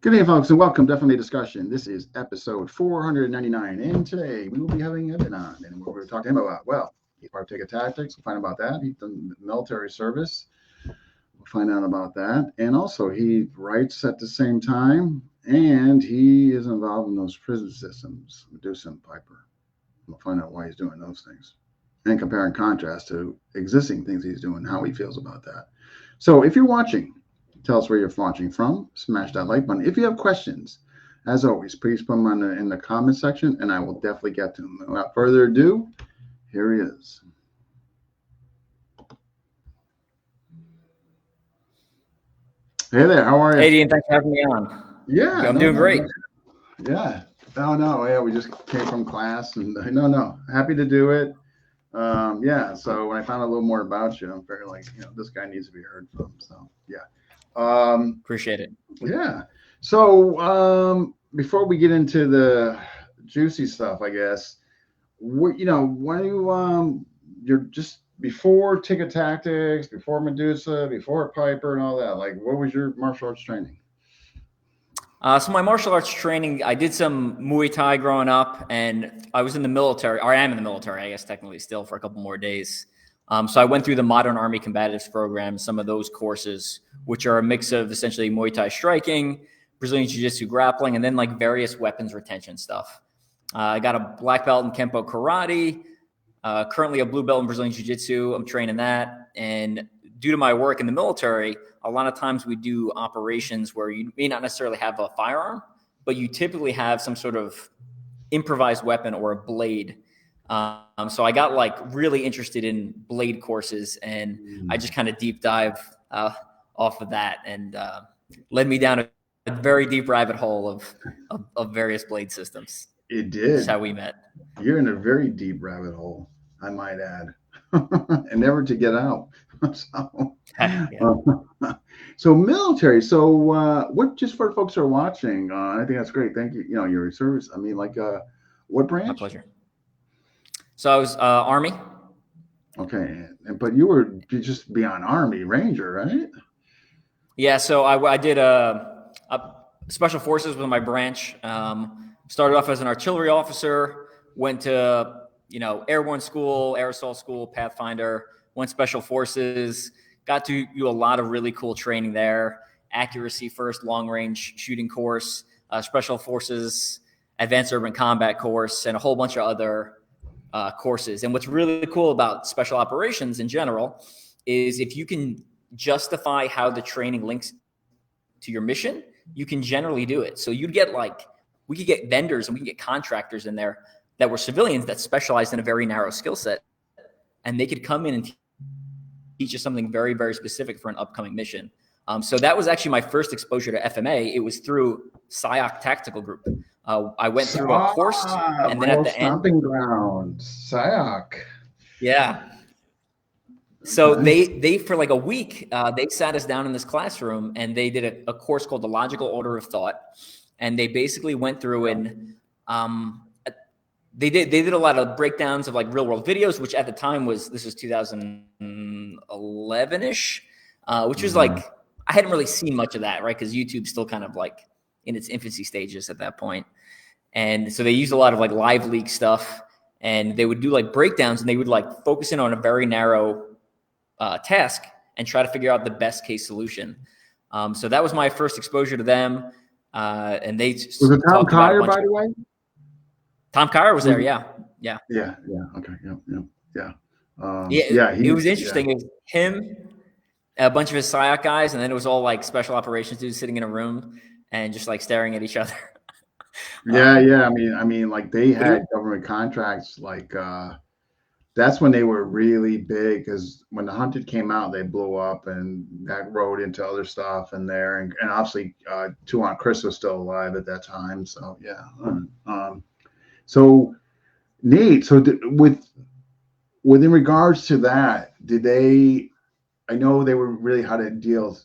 Good evening, folks, and welcome to Definitely Discussion. This is episode 499, and today we will be having Evan on, and we're going to talk to him about, well, he's part of Tiga Tactics. We'll find out about that. He's done military service. We'll find out about that. And also, he writes at the same time, and he is involved in those prison systems, Medusa and Piper. We'll find out why he's doing those things and compare and contrast to existing things he's doing, how he feels about that. So if you're watching, tell us where you're watching from. Smash that like button. If you have questions, as always, please put them in the comment section, and I will definitely get to them. Without further ado, here he is. Hey there, how are you? Hey, Dean, thanks for having me on. Yeah, I'm doing great. Yeah. No, yeah, we just came from class, and no, happy to do it. Yeah, so when I found out a little more about you, I'm very like, this guy needs to be heard from. So yeah. Appreciate it. Yeah. So before we get into the juicy stuff, I guess, when you're just before Ticket Tactics, before Medusa, before Piper, and all that. Like, what was your martial arts training? So my martial arts training, I did some Muay Thai growing up, and I was in the military, or I am in the military, I guess technically still, for a couple more days. So I went through the Modern Army Combatives program, some of those courses, which are a mix of essentially Muay Thai striking, Brazilian Jiu-Jitsu grappling, and then like various weapons retention stuff. I got a black belt in Kempo Karate, currently a blue belt in Brazilian Jiu-Jitsu. I'm training that. And due to my work in the military, a lot of times we do operations where you may not necessarily have a firearm, but you typically have some sort of improvised weapon or a blade. So I got like really interested in blade courses, and I just kind of deep dive off of that, and led me down a very deep rabbit hole of various blade systems. It did. That's how we met. You're in a very deep rabbit hole, I might add, and never to get out. So military. So what? Just for folks who are watching, I think that's great. Thank you. Your service. I mean, like, what branch? My pleasure. So I was Army. Okay, but you were just beyond Army Ranger, right? Yeah. So I did Special Forces with my branch. Started off as an artillery officer. Went to airborne school, air assault school, Pathfinder. Went Special Forces. Got to do a lot of really cool training there. Accuracy first, long range shooting course, Special Forces, Advanced Urban Combat course, and a whole bunch of other courses. And what's really cool about special operations in general is if you can justify how the training links to your mission, you can generally do it. So we could get vendors and we could get contractors in there that were civilians that specialized in a very narrow skill set, and they could come in and teach us something very, very specific for an upcoming mission. So that was actually my first exposure to FMA. It was through SIOC Tactical Group. I went through a course, and then at the stomping ground, SIOC. Yeah. So they for like a week, they sat us down in this classroom, and they did a course called the Logical Order of Thought, and they basically went through and they did a lot of breakdowns of like real world videos, which at the time was 2011-ish, which was like, I hadn't really seen much of that, right? Because YouTube's still kind of like in its infancy stages at that point. And so they used a lot of like live leak stuff, and they would do like breakdowns, and they would like focus in on a very narrow task and try to figure out the best case solution. So that was my first exposure to them. And they was it Tom Kyer, by the way? Tom Kyer was there, yeah. Okay, yeah. It was interesting. Yeah. It was him, a bunch of his SIOC guys, and then it was all like special operations dudes sitting in a room and just like staring at each other. I mean, like they had government contracts. Like that's when they were really big, because when the Hunted came out, they blew up, and that rode into other stuff in there. And obviously, Tuan Chris was still alive at that time. So yeah. So neat. So within regards to that, did they? I know they were really how to deal,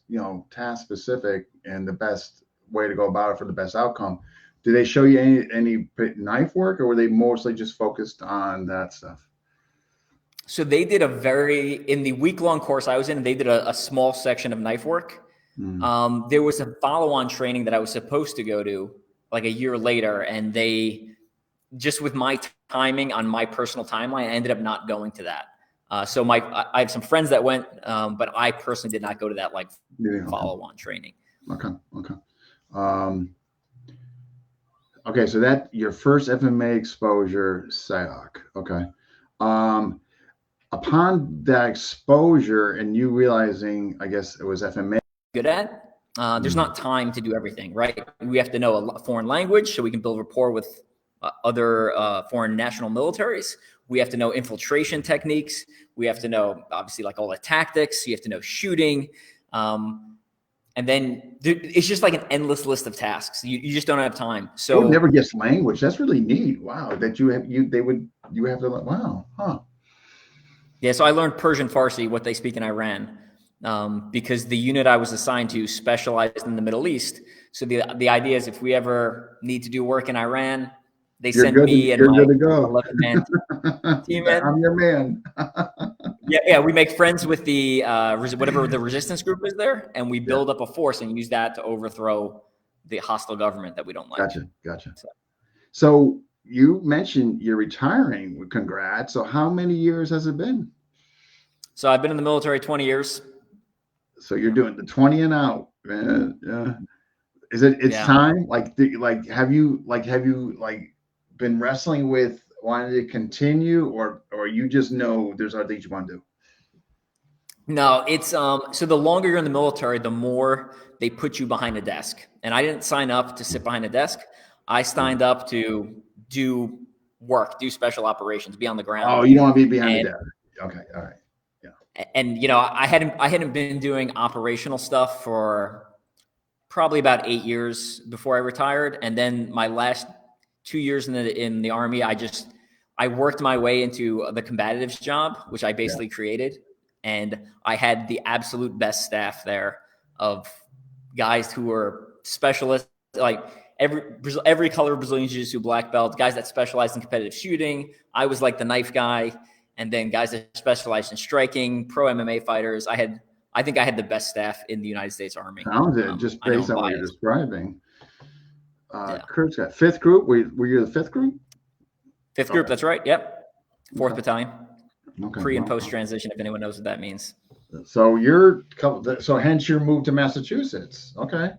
task specific and the best way to go about it for the best outcome. Did they show you any knife work, or were they mostly just focused on that stuff? So they did in the week-long course I was in, they did a small section of knife work. There was a follow-on training that I was supposed to go to like a year later, and they just with my timing on my personal timeline, I ended up not going to that. So I have some friends that went, but I personally did not go to that like follow-on training. Okay. Okay. So that your first FMA exposure, SIOC. Okay. Upon that exposure and you realizing, I guess it was FMA. Good at, there's not time to do everything, right? We have to know a foreign language so we can build rapport with other foreign national militaries. We have to know infiltration techniques. We have to know, obviously, like all the tactics. You have to know shooting. And then it's just like an endless list of tasks. You just don't have time. So never gets language. That's really neat. Wow. That you have to, wow. Huh. Yeah. So I learned Persian Farsi, what they speak in Iran, because the unit I was assigned to specialized in the Middle East. So the idea is if we ever need to do work in Iran, they send me and my 11-man team in. I'm your man. Yeah. We make friends with the whatever the resistance group is there, and we build up a force and use that to overthrow the hostile government that we don't like. Gotcha. So you mentioned you're retiring. Congrats. So how many years has it been? So I've been in the military 20 years. So you're doing the 20 and out, man. Yeah. It's time? Have you been wrestling with wanting to continue, or you just know there's other things you want to do? No, it's so the longer you're in the military, the more they put you behind a desk. And I didn't sign up to sit behind a desk. I signed up to do work, do special operations, be on the ground. Oh, you don't want to be behind the desk. Okay, all right. Yeah. And I hadn't been doing operational stuff for probably about 8 years before I retired. And then my last 2 years in the Army, I worked my way into the combatives job, which I basically created. And I had the absolute best staff there of guys who were specialists, like every color of Brazilian Jiu-Jitsu black belt, guys that specialized in competitive shooting. I was like the knife guy. And then guys that specialized in striking, pro MMA fighters. I think I had the best staff in the United States Army. Sounds it, just based on what you're describing. Kurt's got 5th group. Were you the 5th group? 5th group, that's right. Yep. 4th Battalion. Okay. Pre and post transition, if anyone knows what that means. So hence your move to Massachusetts. Okay.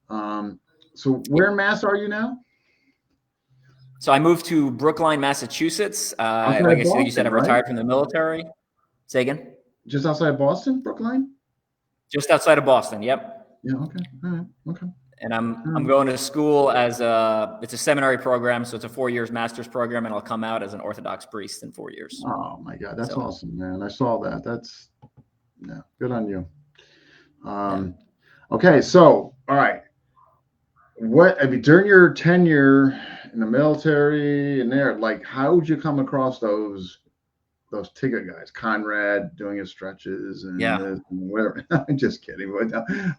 So where in Mass are you now? So I moved to Brookline, Massachusetts. Like I said, you said I retired from the military. Say again? Just outside Boston, Brookline? Just outside of Boston, yep. Yeah, okay. All right. Okay. And I'm going to school it's a seminary program, so it's a 4 years master's program, and I'll come out as an Orthodox priest in 4 years. Oh my God, that's awesome, man. I saw that. That's good on you. Okay, so all right. During your tenure in the military and there, like, how would you come across those Tiga guys, Conrad doing his stretches and whatever? I'm just kidding.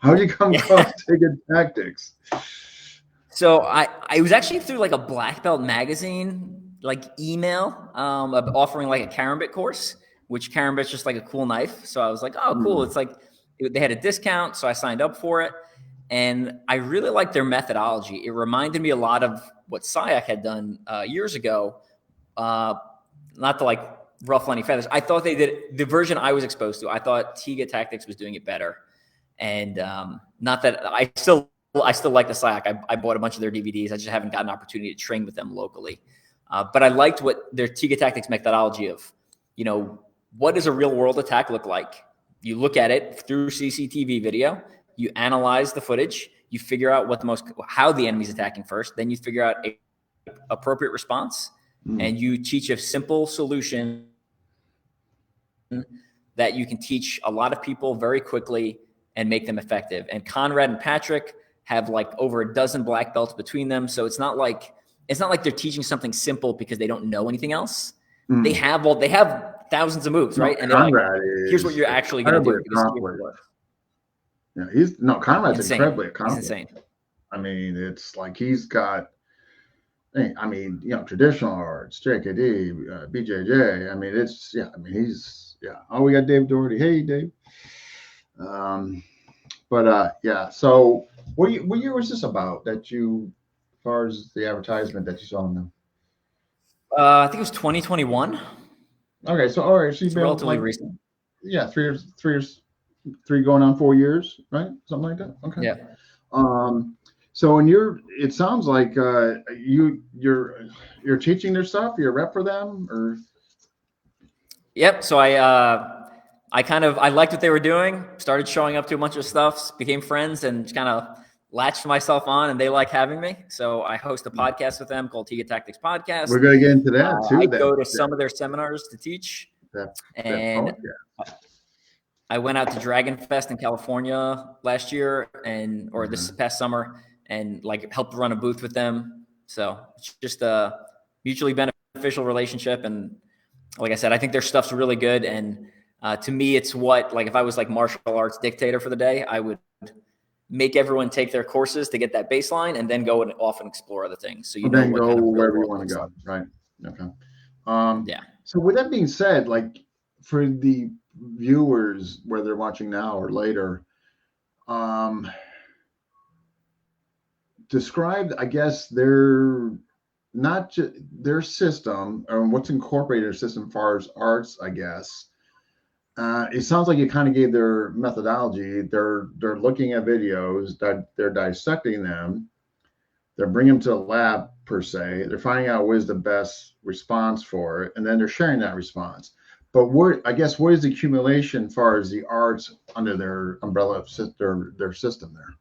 How do you come across Tiga tactics? So I was actually through like a black belt magazine, like email, offering like a karambit course, which karambit's just like a cool knife. So I was like, oh, cool. It's like they had a discount, so I signed up for it. And I really liked their methodology. It reminded me a lot of what SIOC had done years ago. Not to like ruffle any feathers. I thought they did the version I was exposed to. I thought Tiga Tactics was doing it better. And not that I still like the SIOC. I bought a bunch of their DVDs. I just haven't gotten an opportunity to train with them locally. But I liked what their Tiga Tactics methodology of, what does a real world attack look like? You look at it through CCTV video. You analyze the footage, you figure out how the enemy's attacking first, then you figure out a appropriate response, and you teach a simple solution that you can teach a lot of people very quickly and make them effective. And Conrad and Patrick have like over a dozen black belts between them. So it's not like they're teaching something simple because they don't know anything else. They have thousands of moves, right? And they're like, here's what you're actually going to do. Yeah, Conrad's insane. Incredibly accomplished. He's insane. I mean, it's like he's got, traditional arts, JKD, BJJ. I mean, he's. Oh, we got Dave Doherty. Hey, Dave. But yeah. So what year was this about that you, as far as the advertisement that you saw in them? I think it was 2021. Okay, so all right, so you've It's been relatively like, recent. yeah, 3 years, 3 going on 4 years, right? Something like that. Okay. Yeah. Um, so in your, it sounds like you're teaching their stuff. You're a rep for them, or Yep. So I liked what they were doing, started showing up to a bunch of stuff, became friends, and kind of latched myself on, and they like having me. So I host a podcast with them called Tiga Tactics Podcast. we're going to get into that I too. go to some of their seminars to teach, That that and podcast. I went out to Dragon Fest in California last year or this Mhm. past summer and like helped run a booth with them. So it's just a mutually beneficial relationship. And like I said, I think their stuff's really good. And to me, it's like if I was like martial arts dictator for the day, I would make everyone take their courses to get that baseline and then go and off and explore other things. So you And know then what go kind of real wherever you world want to looks go. like. Right. Okay. Yeah. So with that being said, like for the viewers, whether they're watching now or later, um, describe, I guess, their not just their system or what's incorporated in their system as far as arts, I guess. It sounds like you kind of gave their methodology. They're looking at videos that they're dissecting them. They're bringing them to the lab per se. They're finding out what is the best response for it, and then they're sharing that response. But I guess what is the accumulation as far as the arts under their umbrella of their system there?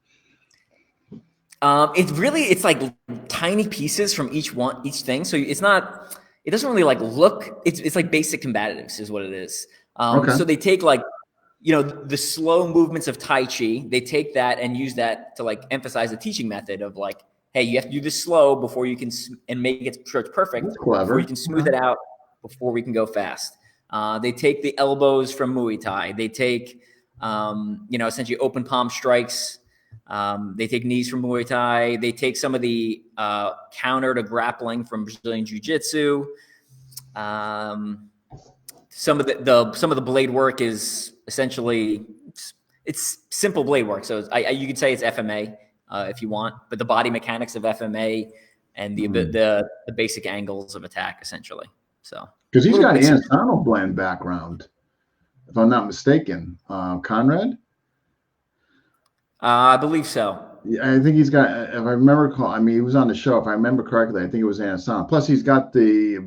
It's like tiny pieces from each thing. So it doesn't really like look, it's like basic combatives is what it is. Okay. So they take like, the slow movements of Tai Chi, they take that and use that to like emphasize the teaching method of like, hey, you have to do this slow before you can, and make it sure it's perfect That's before you clever. can smooth it out before we can go fast. They take the elbows from Muay Thai. They take, essentially open palm strikes. They take knees from Muay Thai. They take some of the counter to grappling from Brazilian Jiu-Jitsu. Some of the blade work is essentially it's simple blade work. So you could say it's FMA if you want, but the body mechanics of FMA and the basic angles of attack essentially. So because he's got an Anasano blend background, if I'm not mistaken. Conrad. I believe so. Yeah, I think he's got. If I remember, he was on the show. If I remember correctly, I think it was Anasano. Plus, he's got the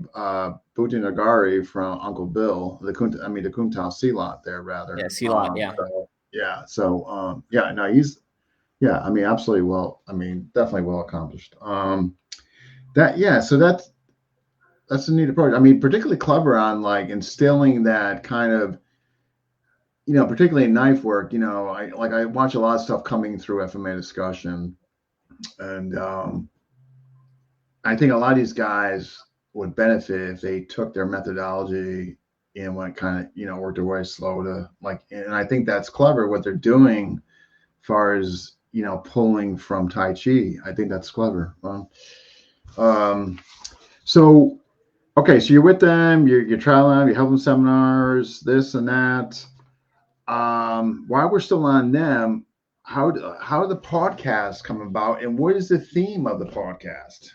Buti Nagari from Uncle Bill, the Kuntao Silat there, rather. Yeah, Silat. Yeah. So yeah. No, he's. Yeah, absolutely well. Definitely well accomplished. So that's a neat approach. Particularly clever on like instilling that kind of, particularly in knife work. I watch a lot of stuff coming through FMA discussion, and I think a lot of these guys would benefit if they took their methodology and went kind of, worked their way slow to and I think that's clever what they're doing, as far as pulling from Tai Chi. I think that's clever. So okay, so you're with them, you're traveling, you're helping seminars, this and that. While we're still on them, how do the podcasts come about, and what is the theme of the podcast?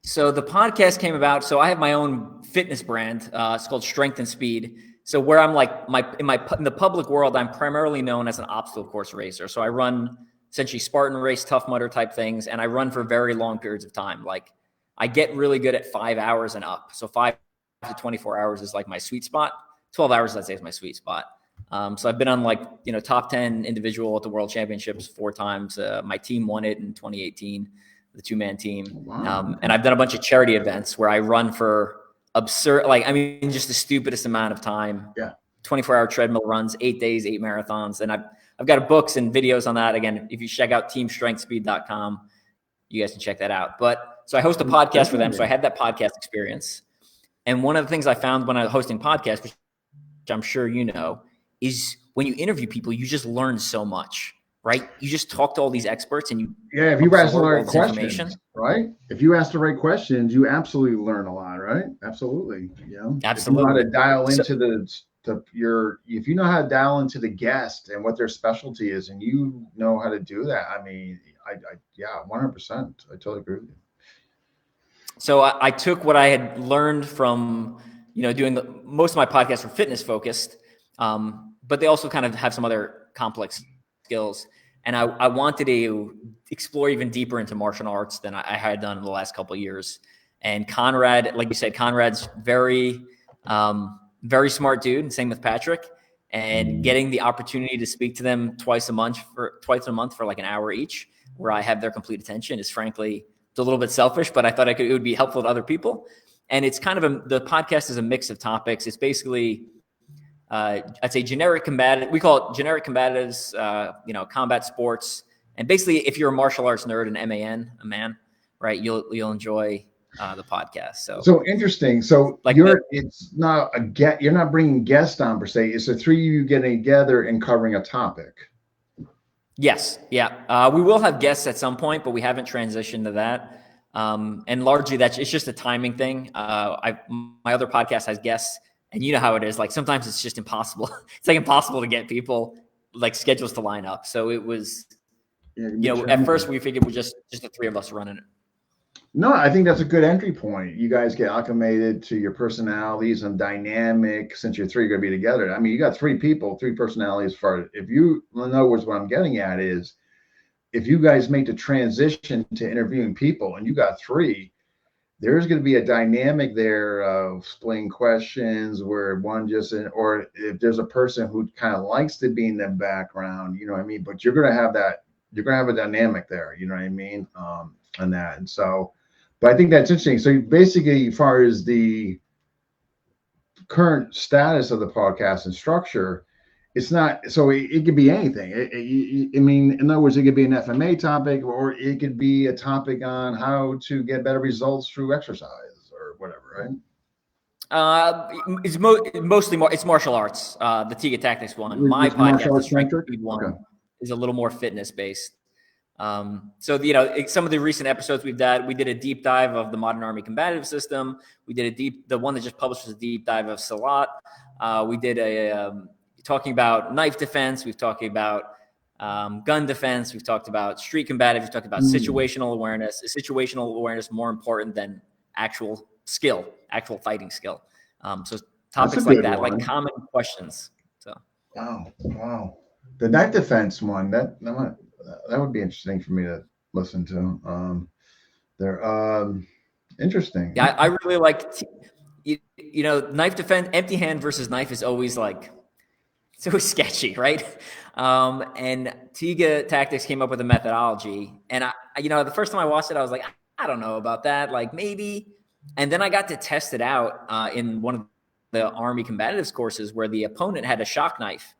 So the podcast came about. So I have my own fitness brand. It's called Strength and Speed. So where I'm like in the public world, I'm primarily known as an obstacle course racer. So I run essentially Spartan race, Tough Mudder type things, and I run for very long periods of time. Like I get really good at 5 hours and up. So 5 to 24 hours is like my sweet spot. 12 hours, let's say, is my sweet spot. So I've been on top 10 individual at the World Championships 4 times. My team won it in 2018, the 2-man team. Wow. And I've done a bunch of charity events where I run for absurd, just the stupidest amount of time. Yeah. 24-hour treadmill runs, 8 days, 8 marathons. And I've got books and videos on that. Again, if you check out teamstrengthspeed.com, you guys can check that out. So I host a podcast for them. So I had that podcast experience. And one of the things I found when I was hosting podcasts, which I'm sure you know, is when you interview people, you just learn so much, right? You just talk to all these experts and if you ask the right questions, right? If you ask the right questions, you absolutely learn a lot, right? Absolutely. Absolutely. If you know how to dial into if you know how to dial into the guest and what their specialty is, and you know how to do that, I mean, yeah, 100%. I totally agree with you. So I took what I had learned from, doing most of my podcasts are fitness focused, but they also kind of have some other complex skills. And I wanted to explore even deeper into martial arts than I had done in the last couple of years. And Conrad, like you said, Conrad's very, very smart dude. And same with Patrick. And getting the opportunity to speak to them twice a month for like an hour each, where I have their complete attention, is frankly, it's a little bit selfish, but I thought it would be helpful to other people. And it's kind of the podcast is a mix of topics. It's basically, I'd say generic combative. We call it generic combatives, combat sports. And basically, if you're a martial arts nerd and a man, right, you'll enjoy the podcast. So interesting. So like it's not you're not bringing guests on per se. It's the three of you getting together and covering a topic. Yes. Yeah. We will have guests at some point, but we haven't transitioned to that. And largely it's just a timing thing. My other podcast has guests, and you know how it is. Like sometimes it's just impossible. It's like impossible to get people like schedules to line up. So it was, at first we figured we're just the three of us running it. No, I think that's a good entry point. You guys get acclimated to your personalities and dynamic since you're three going to be together. I mean, you got three people, three personalities. In other words, what I'm getting at is if you guys make the transition to interviewing people and you got three, there's going to be a dynamic there of splitting questions where or if there's a person who kind of likes to be in the background, you know what I mean? But you're going to have a dynamic there, you know what I mean? On that. And so, but I think that's interesting. So basically, as far as the current status of the podcast and structure, it's not, so it could be anything. I mean, in other words, it could be an FMA topic, or it could be a topic on how to get better results through exercise or whatever, right? It's it's martial arts. The Tiga Tactics one. My podcast, the Strength Speed one, is a little more fitness based. So some of the recent episodes we did a deep dive of the Modern Army Combative System. We did the one that just published was a deep dive of Salat. We did talking about knife defense. We've talked about gun defense. We've talked about street combative. We've talked about situational awareness. Is situational awareness more important than actual fighting skill? So topics like that, like common questions. So wow, the knife defense one that would be interesting for me to listen to. They're interesting. Yeah, I really like, knife defense, empty hand versus knife is always it's always sketchy, right? And Tiga Tactics came up with a methodology. And the first time I watched it, I was like, I don't know about that. Like maybe. And then I got to test it out in one of the Army Combatives courses where the opponent had a shock knife.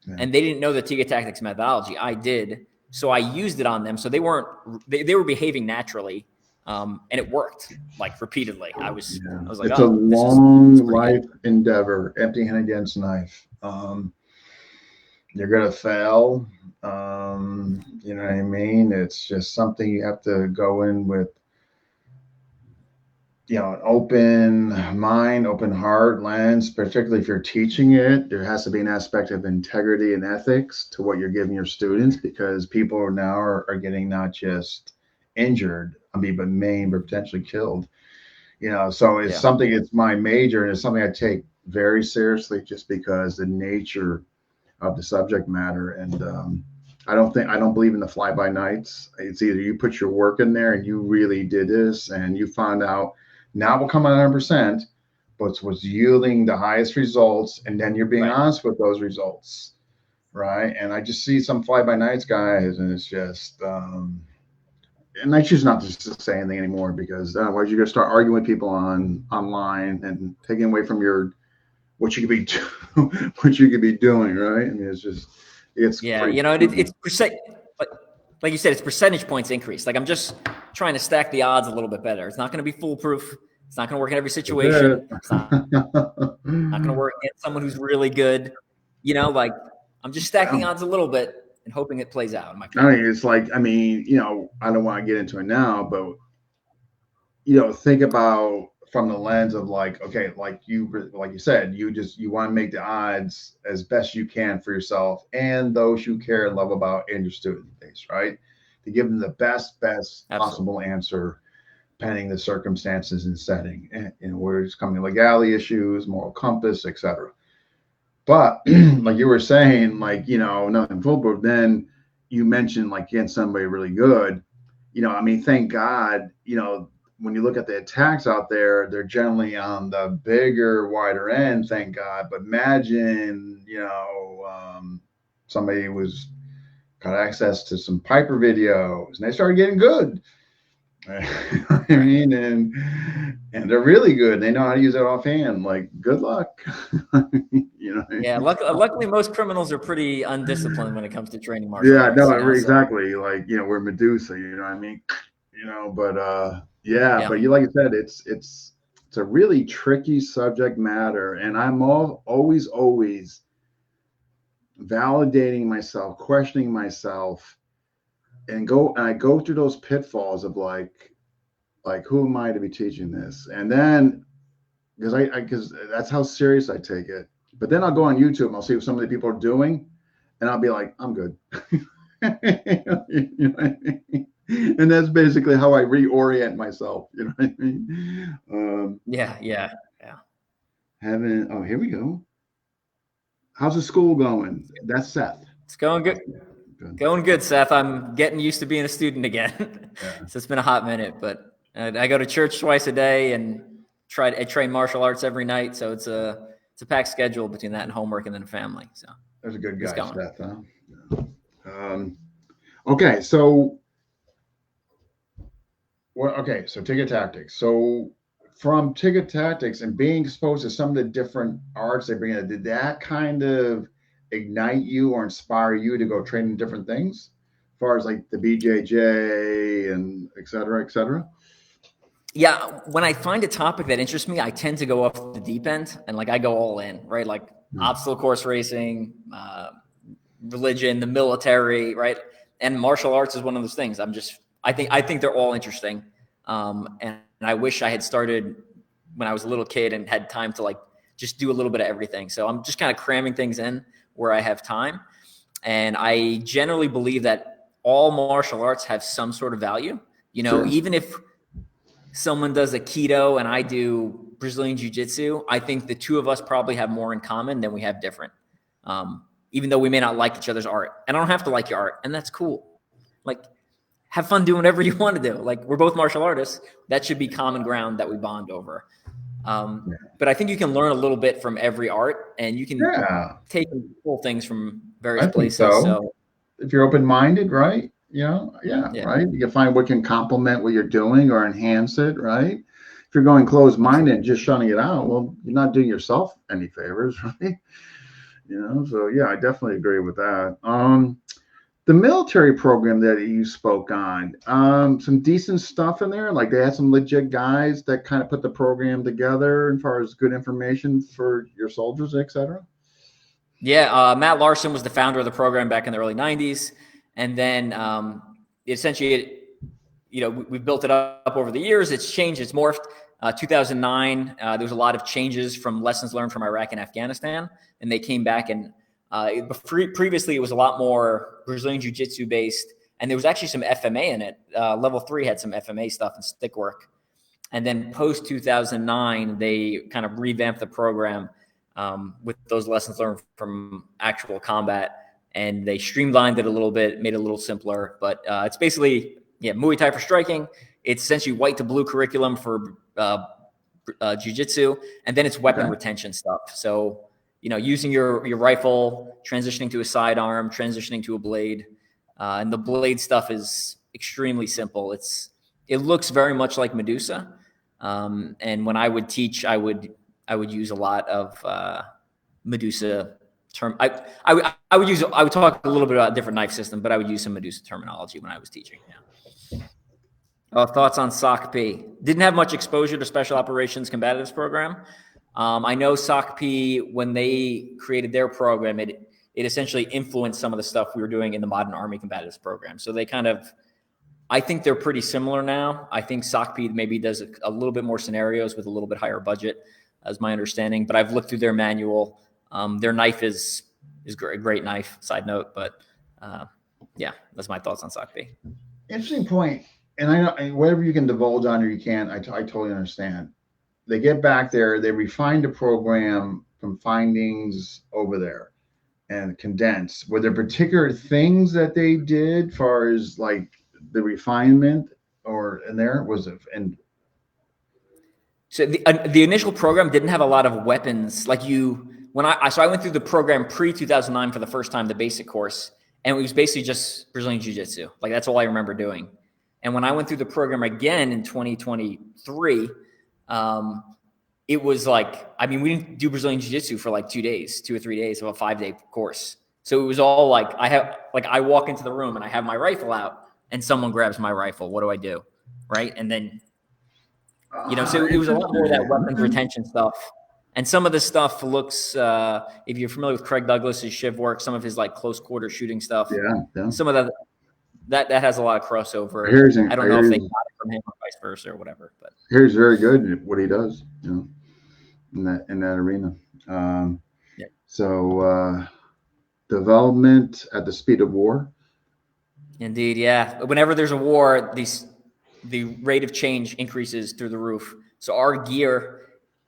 Yeah. And they didn't know the Tiga Tactics methodology. I did. So I used it on them. So they were behaving naturally. And it worked repeatedly. I was like, it's a long life endeavor, empty hand against knife. You're going to fail. You know what I mean? It's just something you have to go in with, an open mind, open heart, lens, particularly if you're teaching it. There has to be an aspect of integrity and ethics to what you're giving your students, because people now are getting not just injured, but maimed or potentially killed. So it's something, it's my major, and it's something I take very seriously just because the nature of the subject matter. And I don't believe in the fly-by-nights. It's either you put your work in there and you really did this and you found out now will come at 100%, but was yielding the highest results, and then you're being honest with those results, right? And I just see some fly-by-nights guys, and it's just and I choose not to say anything anymore, because otherwise you're going to start arguing with people online and taking away from what you could be doing, right? I mean, it's percent. Like you said, it's percentage points increase. I'm just trying to stack the odds a little bit better. It's not going to be foolproof. It's not going to work in every situation. It's not going to work against someone who's really good. I'm just stacking odds a little bit and hoping it plays out. I don't want to get into it now, but think about from the lens of like, okay, like you said, you want to make the odds as best you can for yourself and those you care and love about and your student base, right? To give them the best Absolutely. possible answer pending the circumstances and setting, and where it's coming legality issues, moral compass, etc. But like you were saying, like, nothing foolproof. Then you mentioned like getting somebody really good. I mean, thank God, when you look at the attacks out there, they're generally on the bigger, wider end, thank God. But imagine, somebody got access to some Piper videos and they started getting good. I mean, and they're really good. They know how to use it offhand. Like, good luck. Yeah. Luckily, most criminals are pretty undisciplined when it comes to training martial Yeah, arts. no, So exactly. Like, we're Medusa. You know what I mean? But yeah, yeah. but like you said, it's a really tricky subject matter, and I'm always validating myself, questioning myself, and I go through those pitfalls of like who am I to be teaching this? And then because that's how serious I take it. But then I'll go on YouTube and I'll see what some of the people are doing, and I'll be like, I'm good. You know what I mean? And that's basically how I reorient myself. You know what I mean? Yeah. Oh, here we go. How's the school going? That's Seth. It's going good. Good. Going good, Seth. I'm getting used to being a student again. Yeah. So it's been a hot minute, but I go to church twice a day and I train martial arts every night. So it's a packed schedule between that and homework and then family. So There's a good it's guy, going. Seth, huh? Okay, so Tiga Tactics. So from Tiga Tactics and being exposed to some of the different arts they bring in, did that kind of ignite you or inspire you to go train in different things? As far as like the BJJ and et cetera, et cetera? Yeah, when I find a topic that interests me, I tend to go off the deep end and like I go all in, right? Like obstacle course racing, religion, the military, right? And martial arts is one of those things. I think they're all interesting, and I wish I had started when I was a little kid and had time to like just do a little bit of everything. So I'm just kind of cramming things in where I have time, and I generally believe that all martial arts have some sort of value. Sure. Even if someone does Aikido and I do Brazilian Jiu-Jitsu, I think the two of us probably have more in common than we have different. Even though we may not like each other's art. And I don't have to like your art, and that's cool. Like, have fun doing whatever you want to do. Like, we're both martial artists. That should be common ground that we bond over. But I think you can learn a little bit from every art, and you can take and pull things from various places. So if you're open-minded, right? Right. You can find what can complement what you're doing or enhance it, right? If you're going closed-minded and just shutting it out, well, you're not doing yourself any favors, right? So yeah, I definitely agree with that. The military program that you spoke on, some decent stuff in there. Like they had some legit guys that kind of put the program together as far as good information for your soldiers, etc. Yeah, Matt Larson was the founder of the program back in the early '90s, and then essentially, we've built it up over the years. It's changed, it's morphed. 2009, there was a lot of changes from lessons learned from Iraq and Afghanistan, and they came back and previously it was a lot more Brazilian Jiu-Jitsu based, and there was actually some FMA in it. Level 3 had some FMA stuff and stick work. And then post 2009, they kind of revamped the program with those lessons learned from actual combat, and they streamlined it a little bit, made it a little simpler. But it's basically Muay Thai for striking. It's essentially white to blue curriculum for jiu-jitsu, and then it's weapon retention stuff. So using your rifle, transitioning to a sidearm, transitioning to a blade, and the blade stuff is extremely simple. It looks very much like Medusa, and when I would teach, I would use a lot of Medusa term. I would talk a little bit about a different knife system, but I would use some Medusa terminology when I was teaching. Yeah. Thoughts on SOCP? Didn't have much exposure to Special Operations Combatives program. I know SOCP, when they created their program, it essentially influenced some of the stuff we were doing in the Modern Army Combatives program. So they kind of, I think they're pretty similar now. I think SOCP maybe does a little bit more scenarios with a little bit higher budget, as my understanding. But I've looked through their manual. Their knife is a great knife. Side note, but yeah, that's my thoughts on SOCP. Interesting point. And I know whatever you can divulge on or you can't, I totally understand. They get back there, they refined the program from findings over there and condensed. Were there particular things that they did as far as like the refinement or in there was it? And so the initial program didn't have a lot of weapons. Like I went through the program pre 2009 for the first time, the basic course, and it was basically just Brazilian Jiu-Jitsu. Like that's all I remember doing. And when I went through the program again in 2023, it was like, I mean, we didn't do Brazilian Jiu-Jitsu for like 2 or 3 days of a 5-day course. So it was all like, I walk into the room and I have my rifle out and someone grabs my rifle. What do I do? Right. And then, so it was a lot more of that weapons retention stuff. And some of the stuff looks, if you're familiar with Craig Douglas's Shiv work, some of his like close quarter shooting stuff, some of that has a lot of crossover. I don't know if they got it from him or vice versa or whatever. But here's very good at what he does, in that arena. So development at the speed of war. Indeed, yeah. Whenever there's a war, the rate of change increases through the roof. So our gear,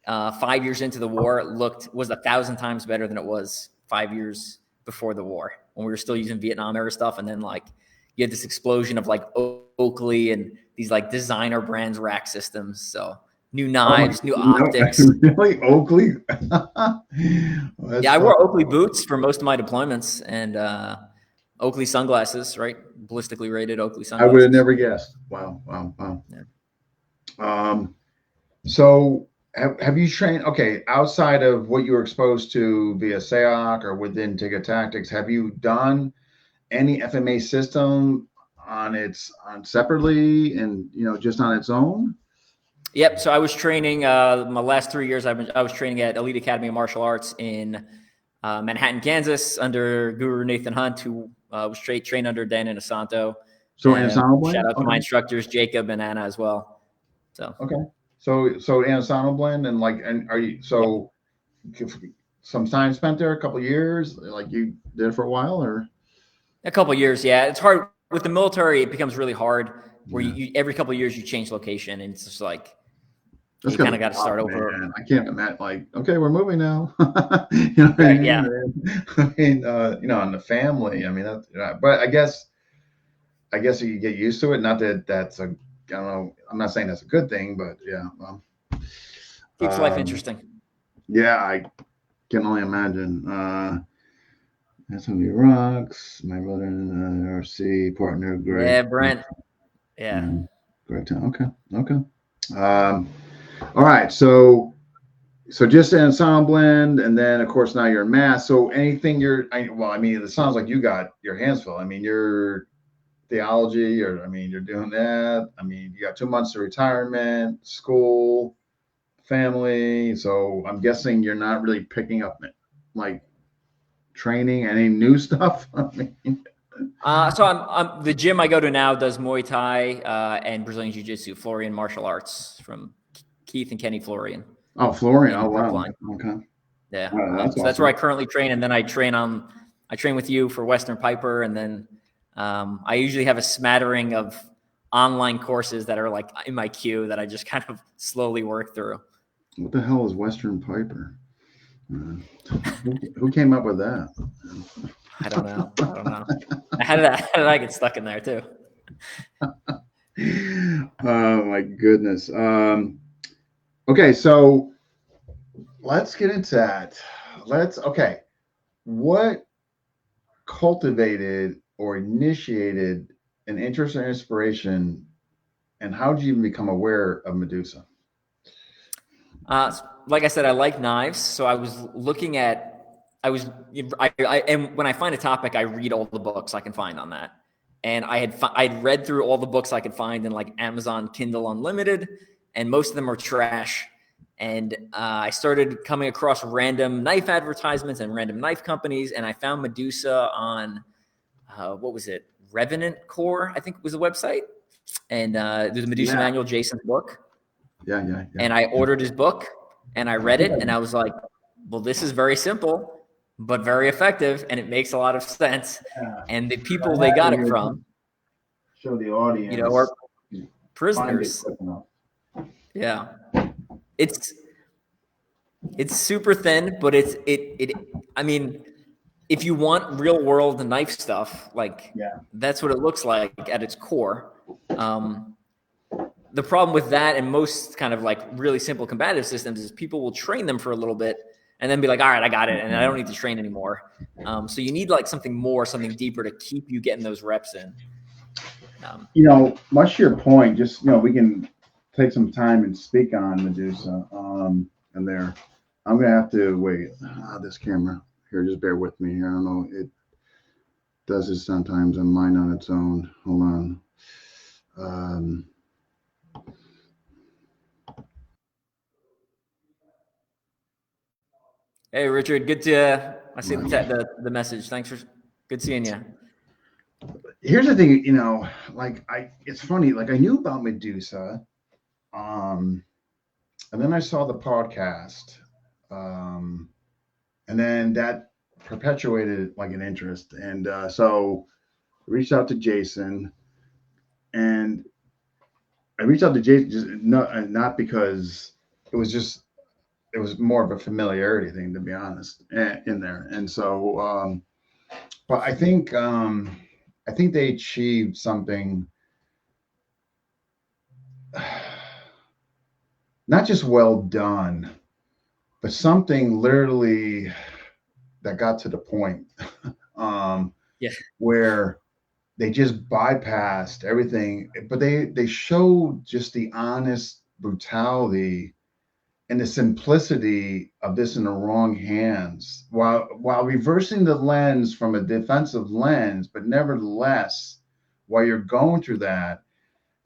5 years into the war, was 1,000 times better than it was 5 years before the war when we were still using Vietnam era stuff, and then like. You had this explosion of like Oakley and these like designer brands rack systems. So new knives, new optics. Really, Oakley? Yeah, I wore Oakley boots for most of my deployments and Oakley sunglasses, right? Ballistically rated Oakley sunglasses. I would have never guessed. Wow. Yeah. So have you trained? Okay, outside of what you were exposed to via SEOC or within Tiga Tactics, have you done any FMA system on separately and just on its own? Yep. So I was training my last 3 years. I was training at Elite Academy of Martial Arts in Manhattan, Kansas, under Guru Nathan Hunt, who was trained under Dan Inosanto. So Inosanto blend. Shout out to my instructors Jacob and Anna as well. So okay. So Inosanto blend and are you some time spent there? A couple of years, like you did it for a while, or? A couple of years, yeah. It's hard with the military. It becomes really hard where you every couple of years you change location, and it's just like you kind of got to start over. Man. I can't imagine okay, we're moving now. Right, yeah. I mean, on the family. I mean, but I guess you get used to it. Not that that's I don't know. I'm not saying that's a good thing, but yeah. Keeps life interesting. Yeah, I can only imagine. That's gonna be rocks. My brother and RC partner, Greg. Yeah, Brent. Yeah. Great time. Okay. All right. So just an ensemble blend, and then of course now you're in mass. So anything it sounds like you got your hands full. I mean, your theology, you're doing that. I mean, you got 2 months of retirement, school, family. So I'm guessing you're not really picking up like training any new stuff. So I'm the gym I go to now does Muay Thai and Brazilian Jiu-Jitsu, Florian Martial Arts from Keith and Kenny Florian. Oh, Florian. Oh, wow. Okay. Yeah. Wow, that's so that's where I currently train. And then I train with you for Western Piper. And then I usually have a smattering of online courses that are like in my queue that I just kind of slowly work through. What the hell is Western Piper? Who came up with that? I don't know. How did I get stuck in there too? Oh my goodness. Okay, so let's get into that. What cultivated or initiated an interest or inspiration, and how did you even become aware of Medusa? Like I said, I like knives, so I was looking at. And when I find a topic, I read all the books I can find on that. And I'd read through all the books I could find in like Amazon Kindle Unlimited, and most of them are trash. And I started coming across random knife advertisements and random knife companies, and I found Medusa on what was it? Revenant Core, I think was the website. and there's a Medusa Yeah. manual, Jason's book. Yeah. And I ordered his book and I read it and I was like, well, this is very simple, but very effective. And it makes a lot of sense. Yeah. And the people I they have got it it here to from, show the you know, are audience. Find it prisoners. quick enough. Yeah. It's super thin, but I mean, if you want real world knife stuff, like Yeah. that's what it looks like at its core. The problem with that and most kind of like really simple combative systems is people will train them for a little bit and then be like, all right, I got it. And I don't need to train anymore. So you need like something more, something deeper to keep you getting those reps in. Much to your point, just, we can take some time and speak on Medusa. And there, I'm going to have to wait. This camera here, just bear with me here. I don't know. It does this sometimes on mine on its own. Hold on. Hey, Richard, good to, I see the message. Thanks for, good seeing you. Here's the thing, it's funny, like I knew about Medusa, and then I saw the podcast, and then that perpetuated like an interest, and so I reached out to Jason, and I reached out to Jason just not because it was just it was more of a familiarity thing, to be honest, in there, and so but I think they achieved something not just well done, but something literally that got to the point, Yeah. where they just bypassed everything, but they showed just the honest brutality and the simplicity of this in the wrong hands, while reversing the lens from a defensive lens, but nevertheless, while you're going through that,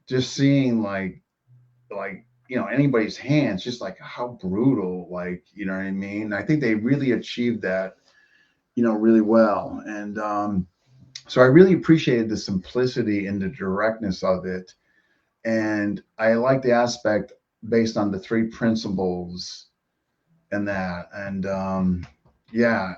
just seeing like anybody's hands, just like how brutal, like, you know what I mean. I think they really achieved that, really well, and so I really appreciated the simplicity and the directness of it, and I like the aspect based on the three principles and that, and yeah,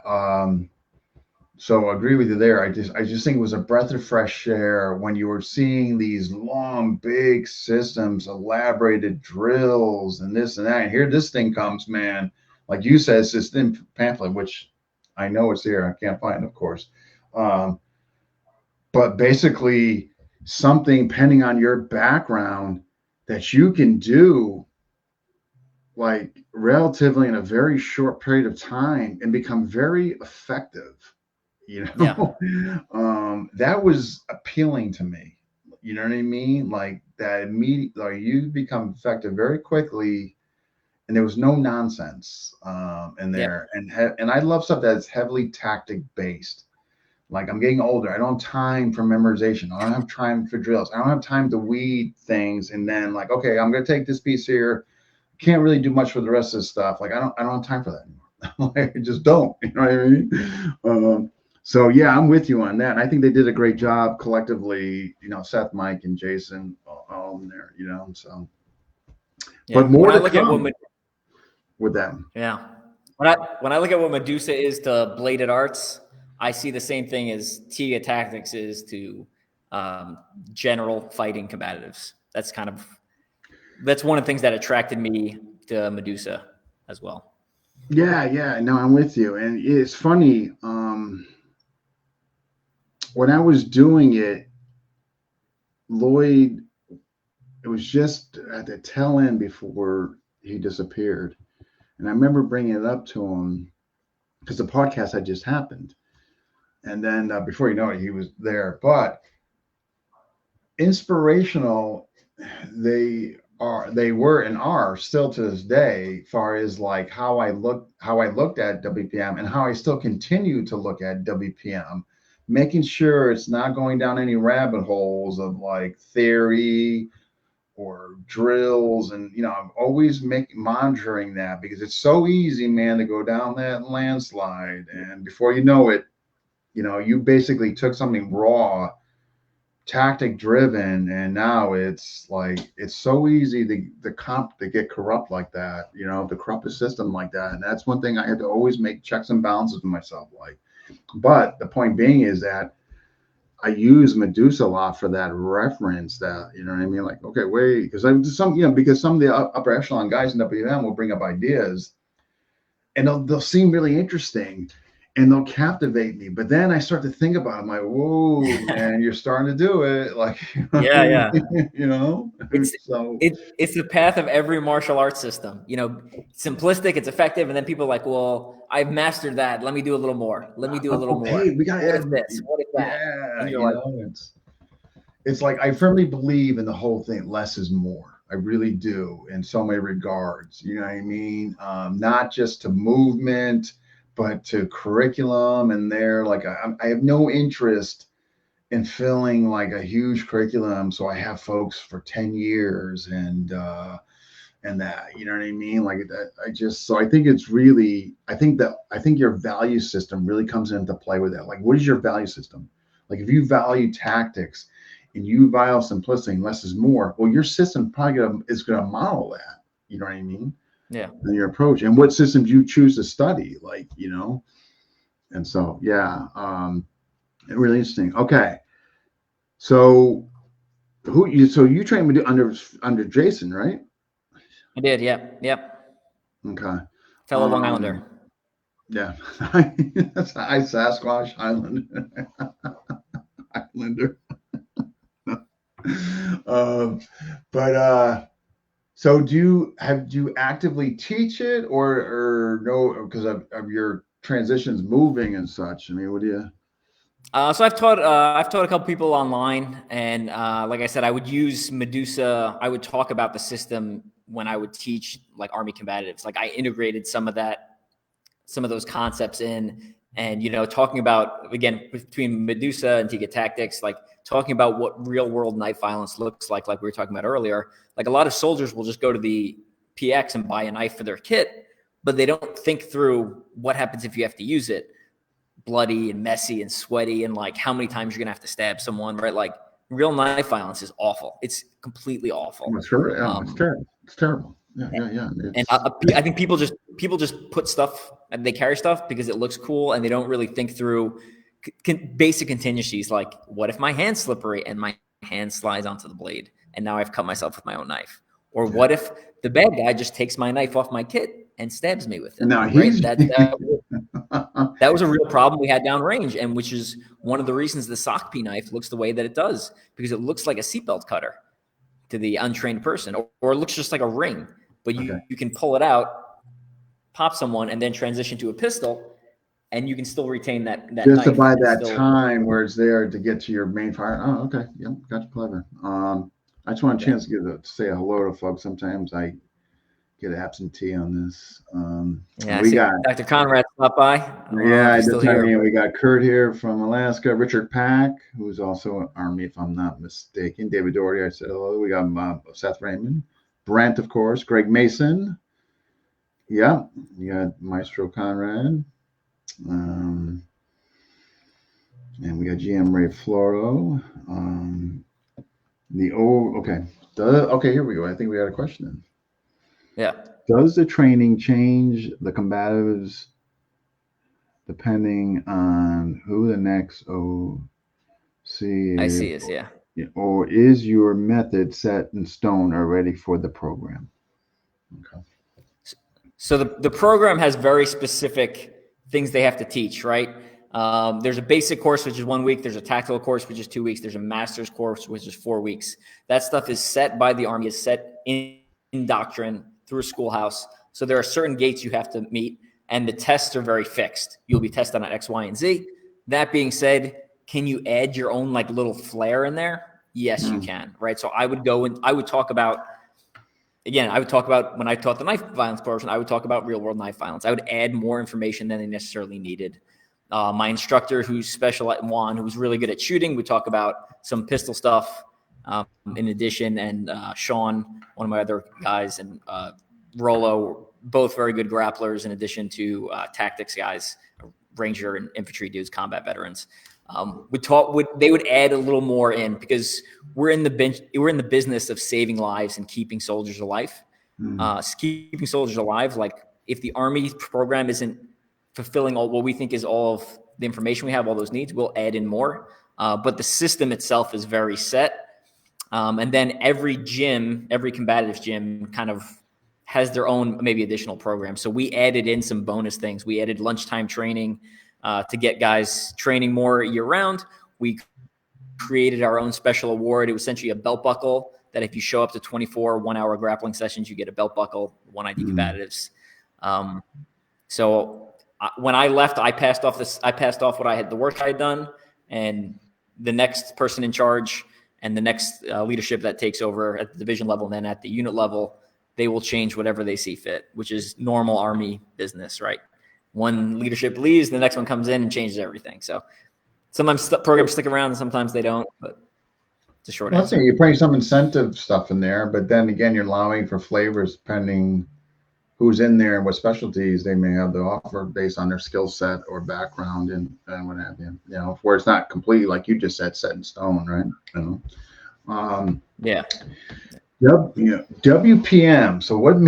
so I agree with you there. I just think it was a breath of fresh air when you were seeing these long, big systems, elaborated drills, and this and that. And here this thing comes, man. Like you said, it's this thin pamphlet, which I know it's here. I can't find it, of course. Um, but basically, something depending on your background that you can do like relatively in a very short period of time and become very effective. Yeah. That was appealing to me. You know what I mean? Like that immediate, like you become effective very quickly, and there was no nonsense in Yeah. there. And I love stuff that's heavily tactic based. Like I'm getting older, I don't have time for memorization. I don't have time for drills. I don't have time to weed things and then like, okay, I'm gonna take this piece here. Can't really do much for the rest of this stuff. Like I don't have time for that anymore. Like, I just don't. You know what I mean? So yeah, I'm with you on that. And I think they did a great job collectively. Seth, Mike, and Jason, all in there. So. Yeah. But more When I to look at come with them. yeah. When I look at what Medusa is to bladed arts, I see the same thing as Tiga tactics is to general fighting combatives. That's one of the things that attracted me to Medusa as well. Yeah. No, I'm with you. And it's funny. When I was doing it, Lloyd, it was just at the tail end before he disappeared. And I remember bringing it up to him because the podcast had just happened. And then before you know it, he was there. But inspirational, they were and are still to this day, far as like how I looked at WPM and how I still continue to look at WPM, making sure it's not going down any rabbit holes of like theory or drills. And I'm always monitoring that because it's so easy, man, to go down that landslide, and before you know it, you basically took something raw tactic driven, and now it's like it's so easy to get corrupt like that, to corrupt the system like that. And that's one thing I had to always make checks and balances with myself. Like, but the point being is that I use Medusa a lot for that reference. That, you know what I mean? Like, okay, wait, because because some of the upper echelon guys in WM will bring up ideas, and they'll seem really interesting, and they'll captivate me. But then I start to think about it. I'm like, whoa, man, you're starting to do it. Like, Yeah, yeah. you know. It's So it's the path of every martial arts system. Simplistic, it's effective, and then people are like, well, I've mastered that. Let me do a little more. Let me do a little hey, more. we gotta What add. if this? What if that? Yeah, And you're like, it's like I firmly believe in the whole thing. Less is more. I really do in so many regards. You know what I mean? Not just to movement, but to curriculum. And there, like, I have no interest in filling like a huge curriculum. So I have folks for 10 years and that, you know what I mean? Like that, so I think it's really, I think your value system really comes into play with that. Like, what is your value system? Like, if you value tactics and you value simplicity and less is more, well, your system probably is going to model that, you know what I mean? yeah. And your approach and what systems you choose to study, like, and so, yeah, really interesting. Okay. So so you trained under Jason, right? I did. Yep. Yep. Okay. Fellow Long Islander. Um, Yeah, I Sasquatch Islander. um, but so do you actively teach it or no? Because of your transitions moving and such. I mean, what do you? So I've taught a couple people online, and like I said, I would use Medusa. I would talk about the system when I would teach like Army combatives. Like I integrated some of those concepts in, and talking about, again, between Medusa and Tiga tactics, like talking about what real world knife violence looks like we were talking about earlier. Like a lot of soldiers will just go to the PX and buy a knife for their kit, but they don't think through what happens if you have to use it, bloody and messy and sweaty, and like how many times you're gonna have to stab someone, right? Like real knife violence is awful. It's completely awful. It's terrible. Yeah, it's terrible. It's terrible. Yeah, yeah, yeah. And I think people just put stuff, and they carry stuff because it looks cool, and they don't really think through basic contingencies, like what if my hand's slippery and my hand slides onto the blade, and now I've cut myself with my own knife, or what if the bad guy just takes my knife off my kit and stabs me with it? Now Right? he's That was a real problem we had downrange, and which is one of the reasons the sock P knife looks the way that it does, because it looks like a seatbelt cutter to the untrained person, or it looks just like a ring, but you can pull it out, pop someone, and then transition to a pistol, and you can still retain that just to knife. buy And that still, time where it's there to get to your main fire. Oh, okay. Yep, got you clever. I just want a yeah. chance to say hello to folks. Sometimes I get absentee on this. Yeah, I We see got, Dr. Conrad stop by. I don't know yeah, if I he's did still time. here. We got Kurt here from Alaska, Richard Pack, who's also an Army, if I'm not mistaken. David Doherty, I said hello. We got Seth Raymond, Brent, of course, Greg Mason. Yeah, you got Maestro Conrad. And we got GM Ray Floro. Okay. Okay, here we go. I think we got a question then. Yeah. Does the training change the combatives depending on who the next OC I is, see. Yeah. or is your method set in stone already for the program? Okay. So the program has very specific things they have to teach, right? There's a basic course, which is 1 week. There's a tactical course, which is 2 weeks. There's a master's course, which is 4 weeks. That stuff is set by the Army, is set in doctrine through a schoolhouse. So there are certain gates you have to meet, and the tests are very fixed. You'll be tested on X, Y, and Z. That being said, can you add your own like little flair in there? Yes, you can, right? So I would go and I would talk about, again, I would talk about, when I taught the knife violence portion, I would talk about real world knife violence. I would add more information than they necessarily needed. My instructor, who's specialized, Juan, who's really good at shooting, would talk about some pistol stuff in addition. And Sean, one of my other guys, and Rolo, both very good grapplers in addition to tactics guys, Ranger and infantry dudes, combat veterans. They would add a little more in because we're in the business of saving lives and keeping soldiers alive. Keeping soldiers alive. Like if the Army program isn't fulfilling all what we think is all of the information we have, all those needs, we'll add in more. But the system itself is very set. And then every combatives gym kind of has their own maybe additional program. So we added in some bonus things. We added lunchtime training to get guys training more year round. We created our own special award. It was essentially a belt buckle that if you show up to 24 1-hour grappling sessions, you get a belt buckle, one ID combatives. So when I left, I passed off the work I had done, and the next person in charge and the next leadership that takes over at the division level and then at the unit level, they will change whatever they see fit, which is normal Army business, right? One leadership leaves, the next one comes in and changes everything. So sometimes programs stick around and sometimes they don't, but it's a short answer. You're putting some incentive stuff in there, but then again, you're allowing for flavors depending who's in there and what specialties they may have to offer based on their skill set or background and what have you. You know, where it's not completely, like you just said, set in stone, right? You know? Yeah. WPM. So what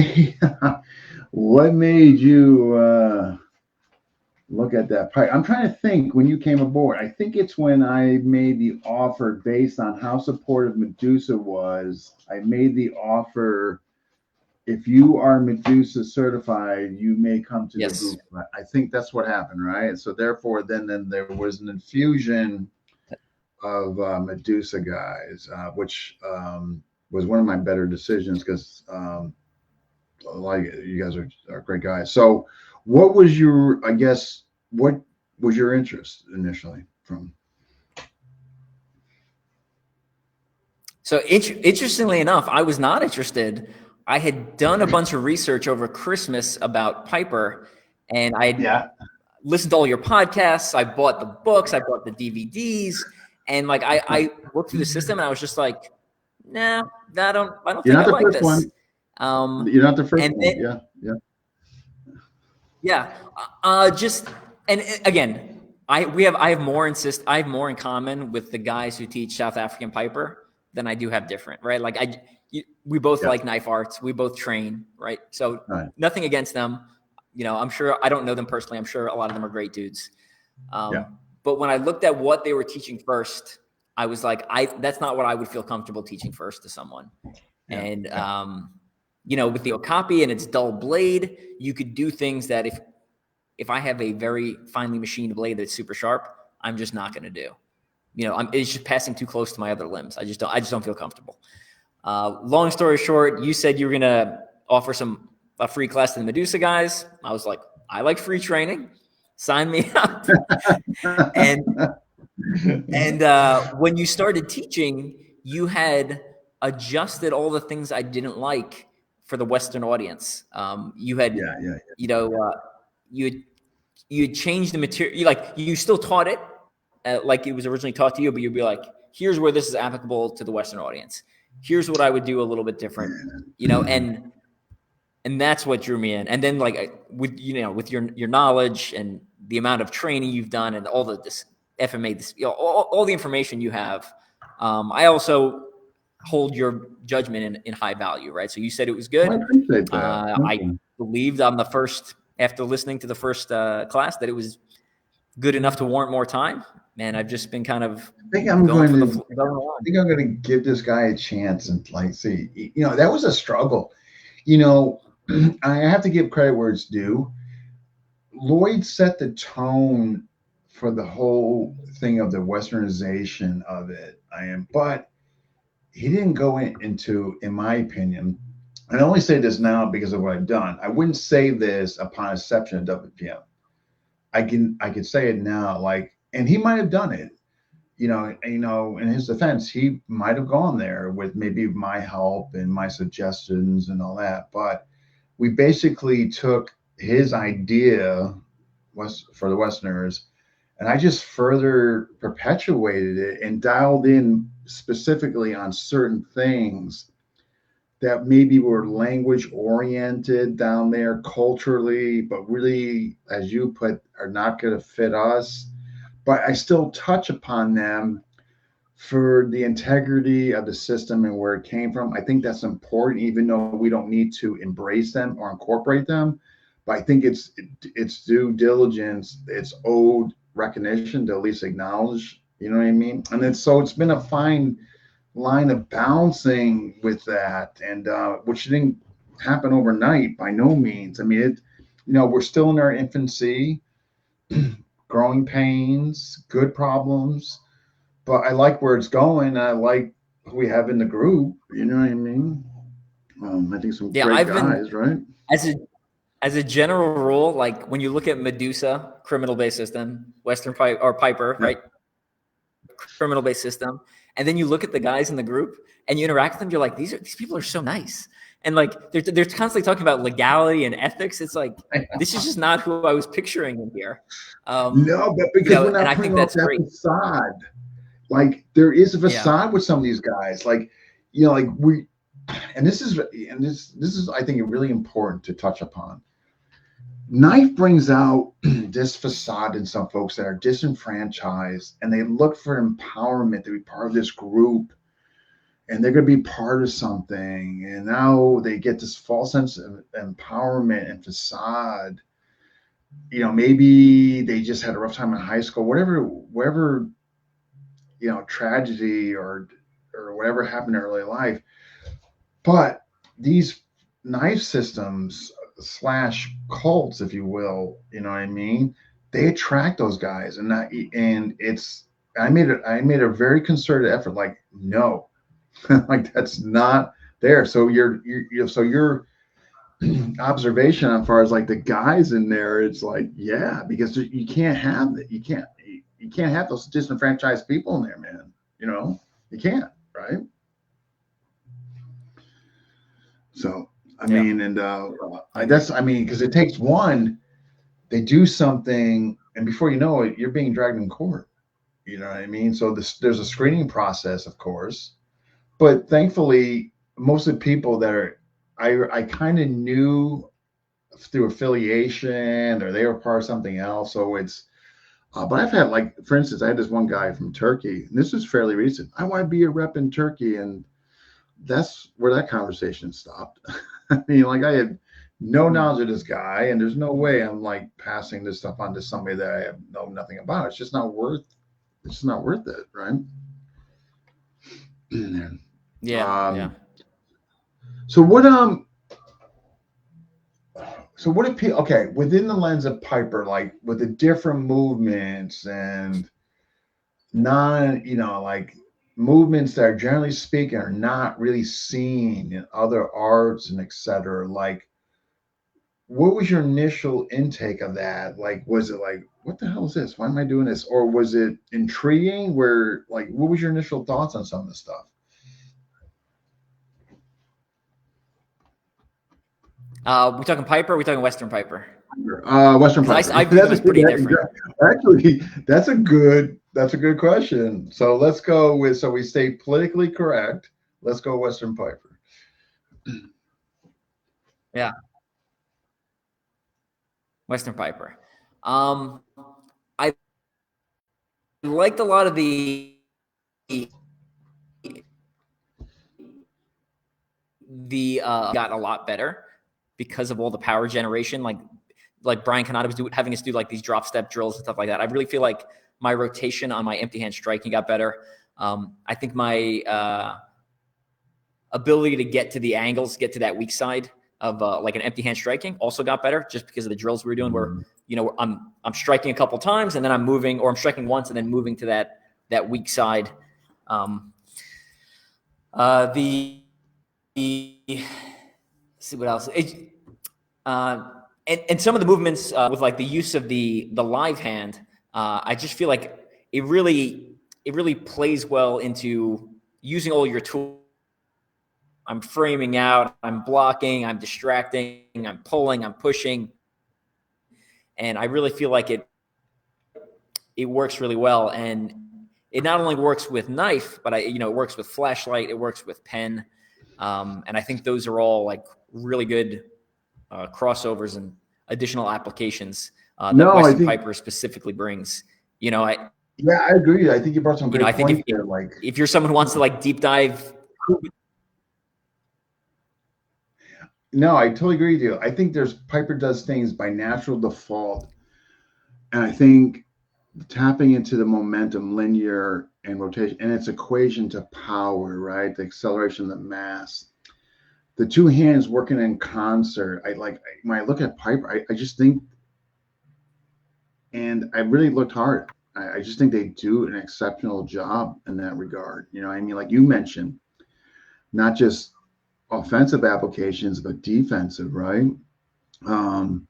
made you look at that? I'm trying to think when you came aboard. I think it's when I made the offer based on how supportive Medusa was. I made the offer, if you are Medusa certified, you may come to the group. I think that's what happened, right? So therefore, then there was an infusion of Medusa guys, which was one of my better decisions because like you guys are great guys. So what was your interest initially from? So interestingly enough, I was not interested. I had done a bunch of research over Christmas about Piper, and I had listened to all your podcasts. I bought the books, I bought the DVDs, and like I looked through the system, and I was just like, nah, I don't think I like this. You're not the first one. Just and again, I have more in common with the guys who teach South African Piper than I do have different, right? Like we both like knife arts. We both train, right? So nothing against them. You know, I'm sure I don't know them personally. I'm sure a lot of them are great dudes. But when I looked at what they were teaching first, I was like, that's not what I would feel comfortable teaching first to someone. And you know, with the Okapi and its dull blade, you could do things that if I have a very finely machined blade that's super sharp, I'm just not going to do. You know, it's just passing too close to my other limbs. I just don't feel comfortable. Long story short, you said you were going to offer a free class to the Medusa guys. I was like, I like free training. Sign me up. and when you started teaching, you had adjusted all the things I didn't like for the Western audience. You had, you know, you had changed the material. You still taught it like it was originally taught to you, but you'd be like, here's where this is applicable to the Western audience. Here's what I would do a little bit different, you know, and that's what drew me in. And then with your knowledge and the amount of training you've done and all this FMA, all the information you have, I also hold your judgment in high value, right? So you said it was good. I appreciate that. I believed after listening to the first class that it was good enough to warrant more time. Man, I've just been kind of I think I'm going to give this guy a chance and see. You know, that was a struggle. You know, I have to give credit where it's due. Lloyd set the tone for the whole thing of the Westernization of it. But he didn't go into, in my opinion, and I only say this now because of what I've done. I wouldn't say this upon inception of WPM. I could say it now, and he might have done it. You know, in his defense, he might have gone there with maybe my help and my suggestions and all that. But we basically took his idea for the Westerners, and I just further perpetuated it and dialed in specifically on certain things that maybe were language oriented down there culturally, but really, as you put, are not going to fit us. but I still touch upon them for the integrity of the system and where it came from. I think that's important, even though we don't need to embrace them or incorporate them. But I think it's due diligence, it's owed recognition to at least acknowledge. You know what I mean? And it's been a fine line of balancing with that, and which didn't happen overnight by no means. I mean, we're still in our infancy, growing pains, good problems, but I like where it's going. I like who we have in the group. You know what I mean? I think some Yeah, great guys, right? As a general rule, like when you look at Medusa, criminal-based system, Western Piper, Yeah. right? Criminal-based system. And then you look at the guys in the group and you interact with them, you're like, these people are so nice. And like they're constantly talking about legality and ethics. It's like, this is just not who I was picturing in here. No, but because we're And not I think putting off that's that great. facade. Like there is a Yeah. facade with some of these guys. Like, like this is I think really important to touch upon. Knife brings out this facade in some folks that are disenfranchised and they look for empowerment to be part of this group and they're going to be part of something. And now they get this false sense of empowerment and facade. Maybe they just had a rough time in high school, whatever, tragedy or whatever happened in early life. But these knife systems slash cults, if you will, you know what I mean? They attract those guys, and I made a very concerted effort. Like, no, like that's not there. So your observation as far as like the guys in there, it's like, yeah, because you can't have that. You can't have those disenfranchised people in there, man. You can't, right? So I Yeah. mean, and because it takes one, they do something, and before you know it, you're being dragged in court. You know what I mean? So there's a screening process, of course, but thankfully, most of the people that I kind of knew through affiliation or they were part of something else. So it's, but I've had, like, for instance, I had this one guy from Turkey, and this is fairly recent. I want to be a rep in Turkey, and that's where that conversation stopped. I mean, like I had no knowledge of this guy, and there's no way I'm like passing this stuff on to somebody that I know nothing about. It's just not worth. It's just not worth it, right? Yeah. So what if people, okay, within the lens of Piper, like with the different movements and like movements that are generally speaking are not really seen in other arts and etc. Like, what was your initial intake of that? Like, was it like, what the hell is this? Why am I doing this? Or was it intriguing? What was your initial thoughts on some of this stuff? We talking Piper or we talking Western Piper? Western Piper. I view them as pretty different. Actually, that's a good question. So let's go with, so we stay politically correct. Let's go Western Piper. Yeah. Western Piper. I liked a lot of the got a lot better because of all the power generation. Like Brian Canada was having us do like these drop step drills and stuff like that. I really feel like my rotation on my empty hand striking got better. I think my ability to get to the angles, get to that weak side of like an empty hand striking also got better just because of the drills we were doing where, I'm striking a couple times and then I'm moving, or I'm striking once and then moving to that weak side. Let's see what else. And some of the movements with like the use of the live hand, I just feel like it really plays well into using all your tools. I'm framing out, I'm blocking, I'm distracting, I'm pulling, I'm pushing. And I really feel like it works really well. And it not only works with knife, but it works with flashlight, it works with pen. And I think those are all like really good crossovers and additional applications that Western Piper specifically brings. You know, I Yeah, I agree. I think you brought some you know, great I think points there. Like, if you're someone who wants to like deep dive, no, I totally agree with you. I think there's Piper does things by natural default, and I think tapping into the momentum, linear and rotation, and its equation to power, right? The acceleration of the mass, the two hands working in concert. I like when I look at Piper, I just think, and I really looked hard. I just think they do an exceptional job in that regard. You know, I mean, like you mentioned, not just offensive applications, but defensive, right? Um,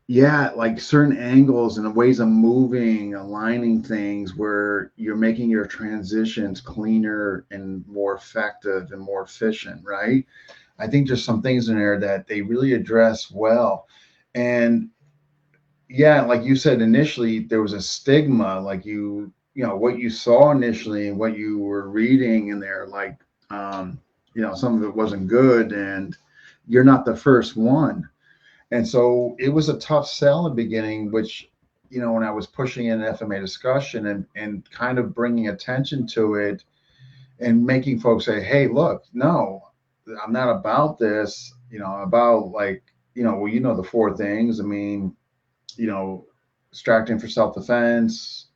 yeah, like certain angles and ways of moving, aligning things where you're making your transitions cleaner and more effective and more efficient, right? I think there's some things in there that they really address well. And yeah, like you said initially, there was a stigma, like you know, what you saw initially and what you were reading in there, like, you know, some of it wasn't good, and you're not the first one. And so it was a tough sell in the beginning, which, you know, when I was pushing in an FMA discussion and kind of bringing attention to it and making folks say, hey, look, no, I'm not about this, you know, about like, you know, well, you know, the four things. I mean, you know, extracting for self-defense,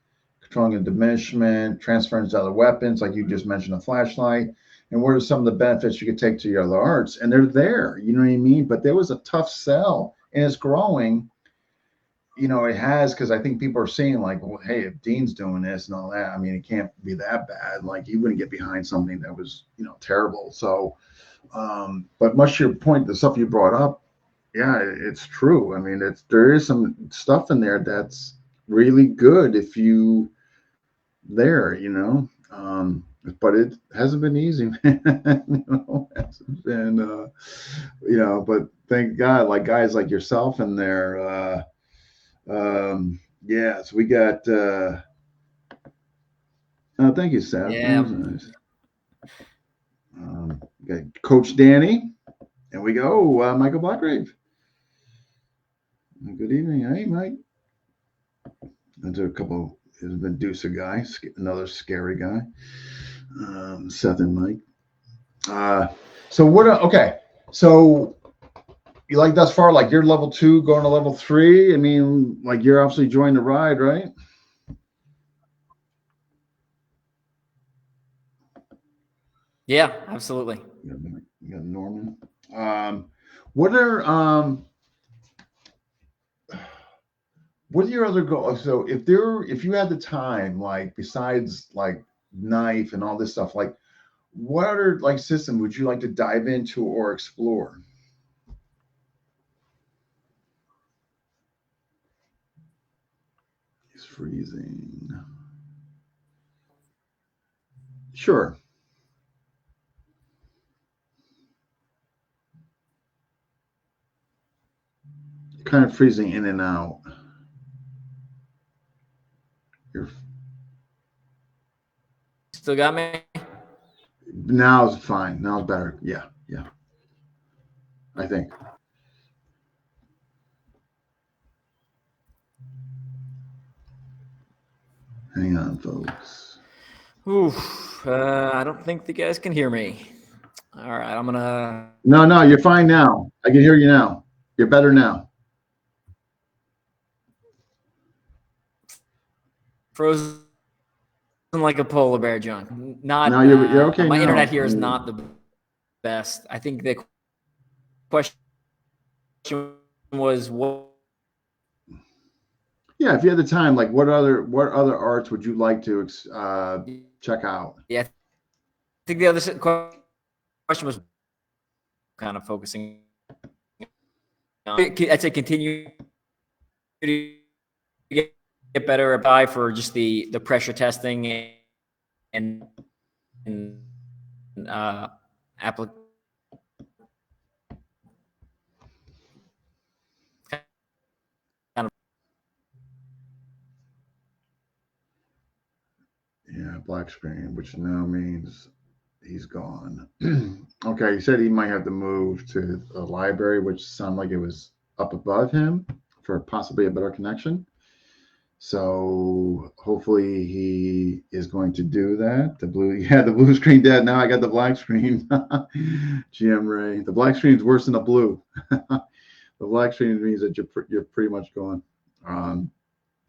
controlling a diminishment, transference to other weapons, like you just mentioned, a flashlight. And what are some of the benefits you could take to your other arts? And they're there, you know what I mean? But there was a tough sell, and it's growing. You know, it has, because I think people are seeing like, well, hey, if Dean's doing this and all that, I mean, it can't be that bad. Like, you wouldn't get behind something that was, you know, terrible. So, but much to your point, the stuff you brought up, yeah, it's true. I mean, there is some stuff in there that's really good if you there, you know. But it hasn't been easy, man. You know, it hasn't been, you know. But thank God, like guys like yourself in there. Yeah, so we got. Oh, thank you, Seth. That yeah, was nice. We got Coach Danny, and we go Michael Blackgrave. Good evening, hey Mike. There's a couple. There's been Medusa guy, another scary guy. Seth and Mike. So what? Okay, so you like thus far? Like you're level 2, going to level 3. I mean, like you're obviously enjoying the ride, right? yeah, absolutely. You got Norman. What are what are your other goals? So if you had the time, like besides like knife and all this stuff, like what other like system would you like to dive into or explore? He's freezing. Sure. Kind of freezing in and out. You're Still got me. now it's fine. Now it's better. Yeah, yeah. I think. Hang on, folks. Oof, I don't think the guys can hear me. All right, I'm gonna. No, no, you're fine now. I can hear you now. You're better now. Frozen like a polar bear, John. Now Not you're okay my internet now. here is not the best. I think the question was what. Yeah, if you had the time, like what other arts would you like to check out? Yeah, I think the other question was kind of focusing on. I'd say continue to get better at by for just the pressure testing and application. Yeah, black screen, which now means he's gone. Okay, he said he might have to move to the library, which sounded like it was up above him for possibly a better connection. So hopefully he is going to do that. The blue screen dead. Now I got the black screen. GM Ray. The black screen is worse than the blue. The black screen means that you're pretty much gone.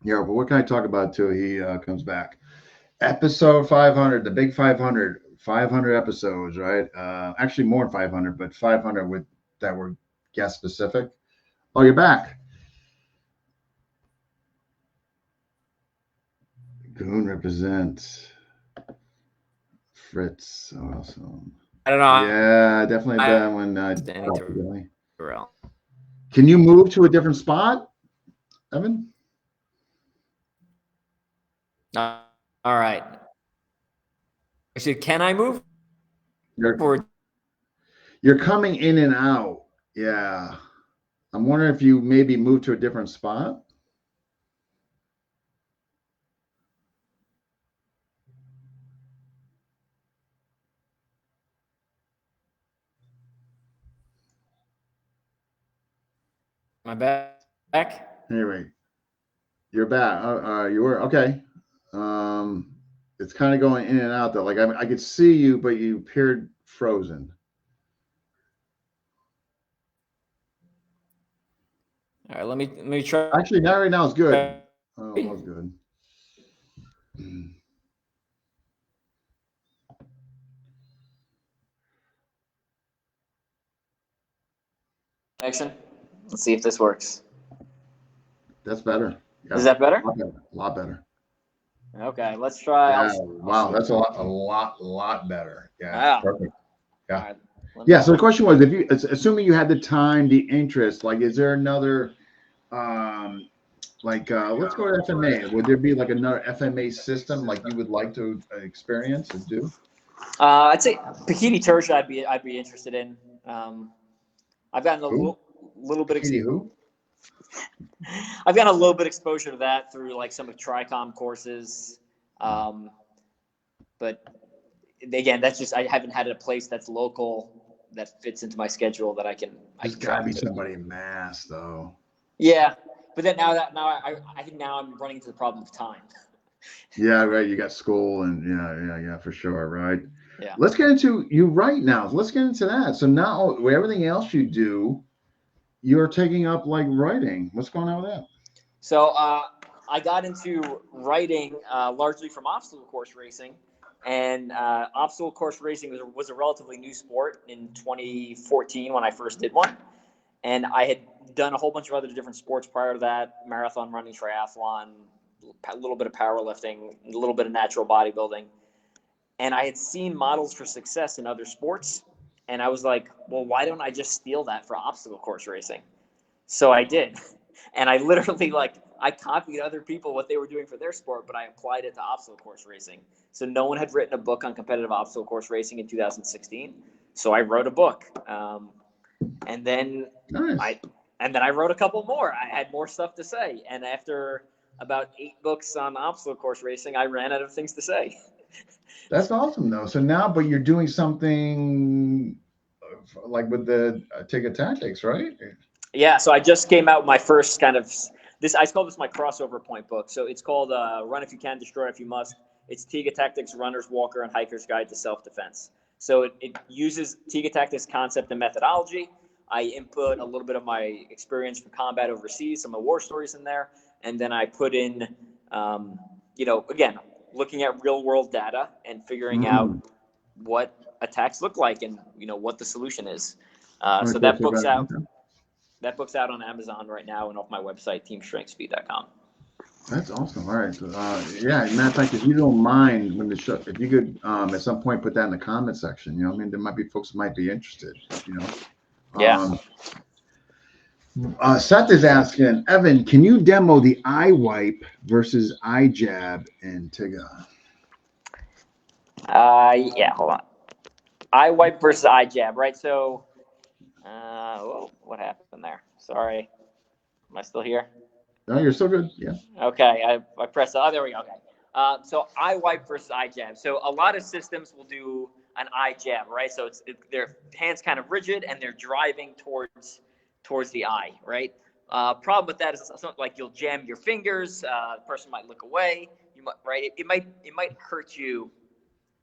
Yeah, but what can I talk about till he comes back? Episode 500, the big 500, 500 episodes, right? Actually more than 500, but 500 with that were guest specific. Oh, you're back. Goon represents Fritz. Awesome. I don't know. Yeah, definitely I bad when understand Can you move to a different spot, Evan? All right. I said, can I move? You're coming in and out. Yeah. I'm wondering if you maybe move to a different spot. Am I back? Anyway, you're back. You were okay. It's kind of going in and out though. Like I could see you, but you appeared frozen. All right, let me try. Actually, now right now is good. Oh, it was good. Connection. Let's see if this works. That's better. Yeah. Is that better? A lot better. Okay, let's try. Yeah, wow, that's a lot better. Yeah, wow. Perfect. Yeah. Right, yeah. So the question was, if you, assuming you had the time, the interest, like, is there another, let's go to FMA. Would there be like another FMA system like you would like to experience or do? I'd say Bikini Tertia. I'd be interested in. I've gotten a little bit. I've gotten a little bit exposure to that through like some of Tricom courses, but again, that's just I haven't had a place that's local that fits into my schedule that I can. There's gotta be somebody in Mass though. Yeah, but then I think now I'm running into the problem of time. Yeah, right. You got school and yeah, for sure, right? Yeah. Let's get into you right now. Let's get into that. So now, everything else you do, you're taking up like writing. What's going on with that? So I got into writing largely from obstacle course racing, and obstacle course racing was a relatively new sport in 2014 when I first did one, and I had done a whole bunch of other different sports prior to that: marathon running, triathlon, a little bit of powerlifting, a little bit of natural bodybuilding. And I had seen models for success in other sports. And I was like, well, why don't I just steal that for obstacle course racing? So I did. And I literally, I copied other people what they were doing for their sport, but I applied it to obstacle course racing. So no one had written a book on competitive obstacle course racing in 2016. So I wrote a book. And then I wrote a couple more. I had more stuff to say. And after about 8 books on obstacle course racing, I ran out of things to say. That's awesome, though. So now, but you're doing something like with the Tiga Tactics, right? Yeah. So I just came out with my first kind of this. I call this my crossover point book. So it's called "Run If You Can, Destroy If You Must." It's Tiga Tactics, Runner's, Walker, and Hiker's Guide to Self-Defense. So it uses Tiga Tactics concept and methodology. I input a little bit of my experience from combat overseas, some of the war stories in there, and then I put in, again, looking at real world data and figuring out what attacks look like and what the solution is. So that book's out. That book's out on Amazon right now and off my website, teamstrengthspeed.com. That's awesome. All right. Matter of fact, if you don't mind, when the show, if you could at some point put that in the comment section, there might be folks who might be interested. Yeah. Seth is asking, Evan, can you demo the eye wipe versus eye jab in Tiga? Yeah, hold on. Eye wipe versus eye jab, right? So, what happened there? Sorry. Am I still here? No, you're still good. Yeah. Okay. I pressed. Oh, there we go. Okay. So eye wipe versus eye jab. So a lot of systems will do an eye jab, right? So their hands kind of rigid and they're driving towards the eye, right? Problem with that is something like you'll jam your fingers. The person might look away. You might, right? It might hurt you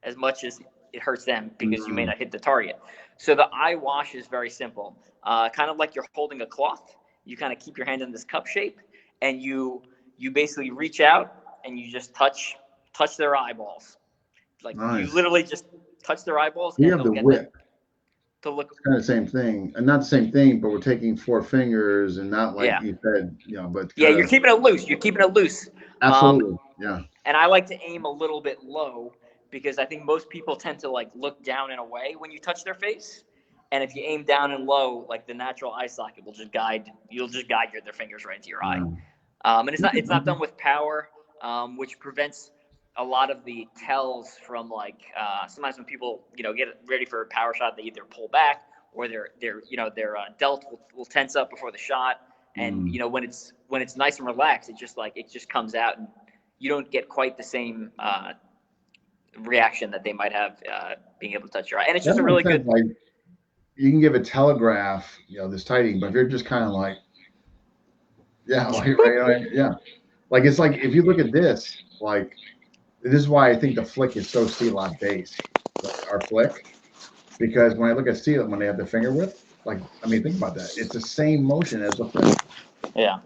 as much as it hurts them because you may not hit the target. So the eye wash is very simple. Kind of like you're holding a cloth. You kind of keep your hand in this cup shape, and you basically reach out and you just touch their eyeballs. Like Nice. you literally just touch their eyeballs. We and have the they'll get whip. to look. It's kind of the same thing, and not the same thing, but we're taking 4 fingers and not like Yeah. you said, you know, but Yeah, you're keeping it loose. You're keeping it loose. absolutely, yeah. And I like to aim a little bit low because I think most people tend to like look down and away when you touch their face. And if you aim down and low, like the natural eye socket will just guide. You'll just guide their fingers right into your eye. And it's not done with power, which prevents a lot of the tells from like sometimes when people get ready for a power shot, they either pull back or their delt will tense up before the shot. And when it's nice and relaxed, it just comes out, and you don't get quite the same reaction that they might have being able to touch your eye. And it's just a really good. Like, you can give a telegraph, this tighting, but if you're just kind of like, yeah, like, right, yeah, like it's like if you look at this, like this is why I think the flick is so C-lock based, our flick, because when I look at C-lock when they have the finger whip, like I mean, think about that, it's the same motion as the flick. Yeah.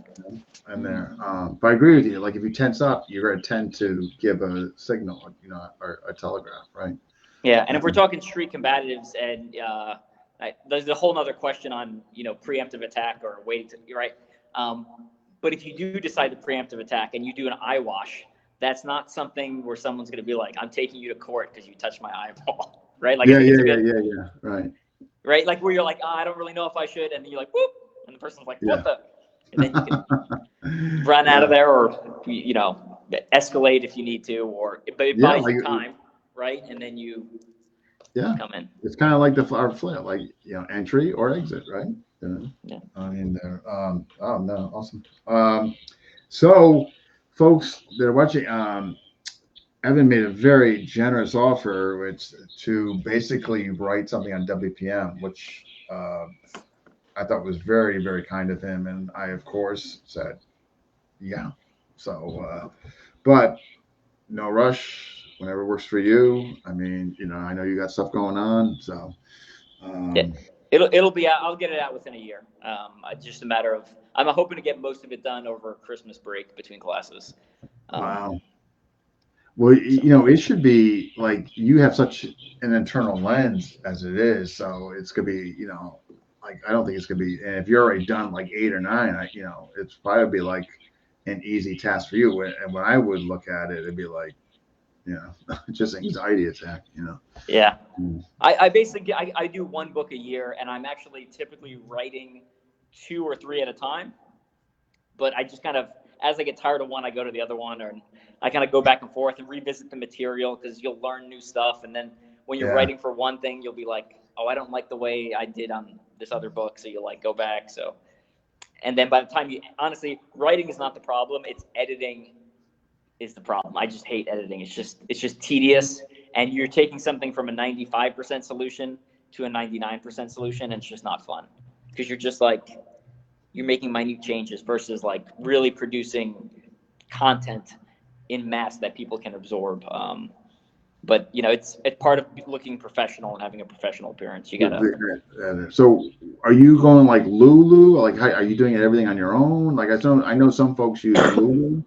And there, but I agree with you. Like if you tense up, you're going to tend to give a signal, or a telegraph, right? Yeah, and if we're talking street combatives, and there's a whole other question on preemptive attack or waiting to right. But if you do decide to preemptive attack and you do an eye wash, that's not something where someone's going to be like, "I'm taking you to court because you touched my eyeball," right? Like yeah, right. Right, like where you're like, I don't really know if I should, and then you're like, whoop, and the person's like, what the? And then you can run out of there, or escalate if you need to, but it buys you time, right? And then you come in. It's kind of like our flip, like entry or exit, right? Yeah. I mean, oh no, awesome. So, folks that are watching, Evan made a very generous offer, which to basically write something on WPM, which I thought was very, very kind of him, and I of course said, yeah. So, but no rush. Whenever works for you. I mean, I know you got stuff going on, so. It'll be out. I'll get it out within a year. Just a matter of I'm hoping to get most of it done over Christmas break between classes. Wow. Well, it should be like you have such an internal lens as it is, so it's gonna be, like I don't think it's gonna be. And if you're already done like 8 or 9, it's probably be like an easy task for you. And when I would look at it, it'd be like, just anxiety attack, Yeah. I basically I do 1 book a year, and I'm actually typically writing 2 or 3 at a time. But I just kind of, as I get tired of one, I go to the other one, or I kind of go back and forth and revisit the material because you'll learn new stuff. And then when you're writing for one thing, you'll be like, oh, I don't like the way I did on this other book. So you'll like go back. So, and then by the time honestly, writing is not the problem. It's editing is the problem. I just hate editing. It's just tedious, and you're taking something from a 95% solution to a 99% solution, and it's just not fun because you're just like you're making minute changes versus like really producing content in mass that people can absorb. But it's part of looking professional and having a professional appearance. You gotta. So, are you going like Lulu? Like, how, are you doing everything on your own? Like, I know some folks use Lulu.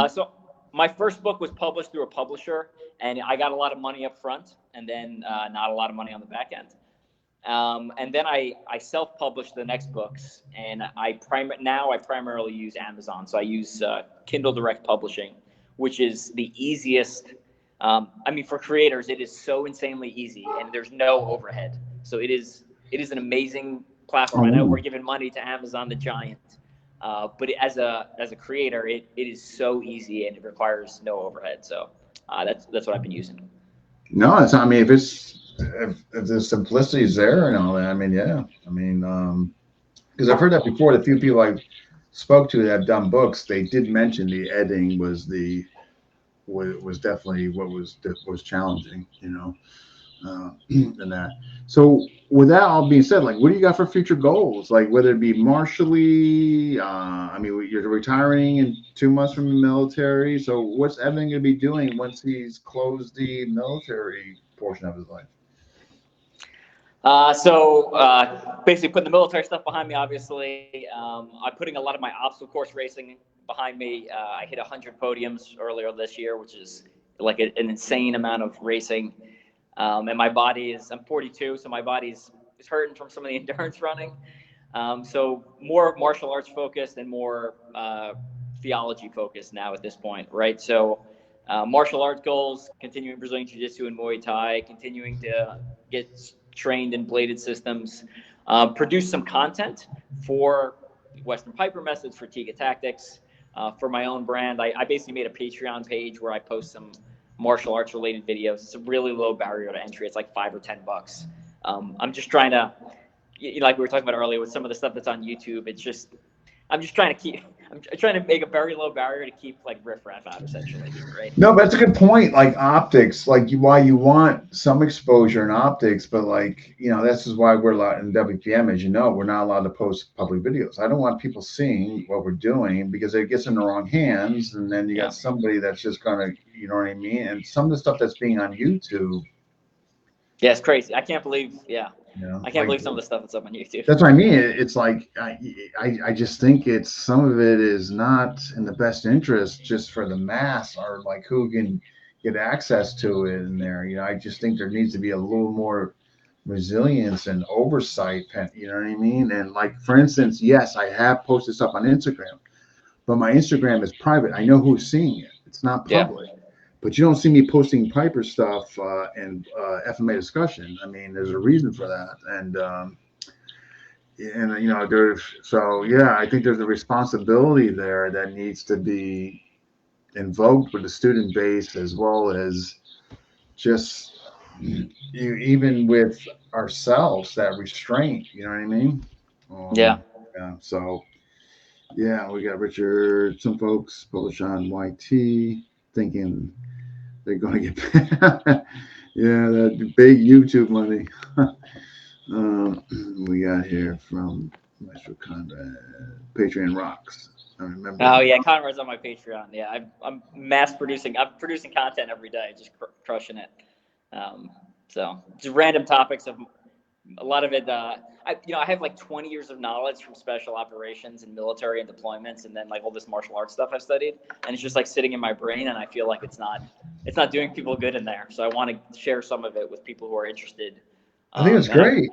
So my first book was published through a publisher, and I got a lot of money up front, and then not a lot of money on the back end. And then I self-published the next books, and I primarily use Amazon. So I use Kindle Direct Publishing, which is the easiest. For creators, it is so insanely easy, and there's no overhead. So it is an amazing platform. I know we're giving money to Amazon, the giant. But as a creator, it is so easy, and it requires no overhead. So that's what I've been using. No, it's. I mean, if the simplicity is there and all that, I mean, yeah. I mean, because I've heard that before. The few people I spoke to that have done books, they did mention the editing was definitely what was challenging. and that. So with that all being said, like, what do you got for future goals? Like, whether it be martially, I mean, you're retiring in 2 months from the military. So what's Evan going to be doing once he's closed the military portion of his life? Basically putting the military stuff behind me, obviously. I'm putting a lot of my obstacle course racing behind me. I hit 100 podiums earlier this year, which is like an insane amount of racing. And my body I'm 42, so my body's is hurting from some of the endurance running. So more martial arts focused and more theology focused now at this point, right? So martial arts goals, continuing Brazilian Jiu-Jitsu and Muay Thai, continuing to get trained in bladed systems, produce some content for Western Piper methods, for Tiga tactics, for my own brand. I basically made a Patreon page where I post some martial arts related videos. It's a really low barrier to entry. It's like $5 or $10. I'm just trying to, like we were talking about earlier with some of the stuff that's on YouTube. I'm trying to make a very low barrier to keep like riffraff out, essentially, right? No, but that's a good point. Like optics, like why you want some exposure in optics, but like, this is why we're allowed in WPM, as you know, we're not allowed to post public videos. I don't want people seeing what we're doing because it gets in the wrong hands, and then you got somebody that's just gonna, you know what I mean? And some of the stuff that's being on YouTube. Yeah, it's crazy. I can't believe, I can't believe some of the stuff that's up on YouTube. That's what I mean. It's like I just think some of it is not in the best interest just for the mass or like who can get access to it in there. I just think there needs to be a little more resilience and oversight. You know what I mean? And like for instance, yes, I have posted stuff on Instagram, but my Instagram is private. I know who's seeing it. It's not public. But you don't see me posting Piper stuff and FMA discussion. I mean, there's a reason for that, and I think there's a responsibility there that needs to be invoked with the student base as well as just even with ourselves, that restraint. You know what I mean? Yeah. So we got Richard. Some folks publish on YT thinking they're going to get that big YouTube money. We got here from Maestro Conrad, Patreon Rocks. I remember. Oh yeah, Conrad's on my Patreon. Yeah, I'm producing content every day, just crushing it. So just random topics of a lot of it. I have like 20 years of knowledge from special operations and military and deployments, and then like all this martial arts stuff I've studied, and it's just like sitting in my brain, and I feel like it's not doing people good in there. So I want to share some of it with people who are interested. I think it's great.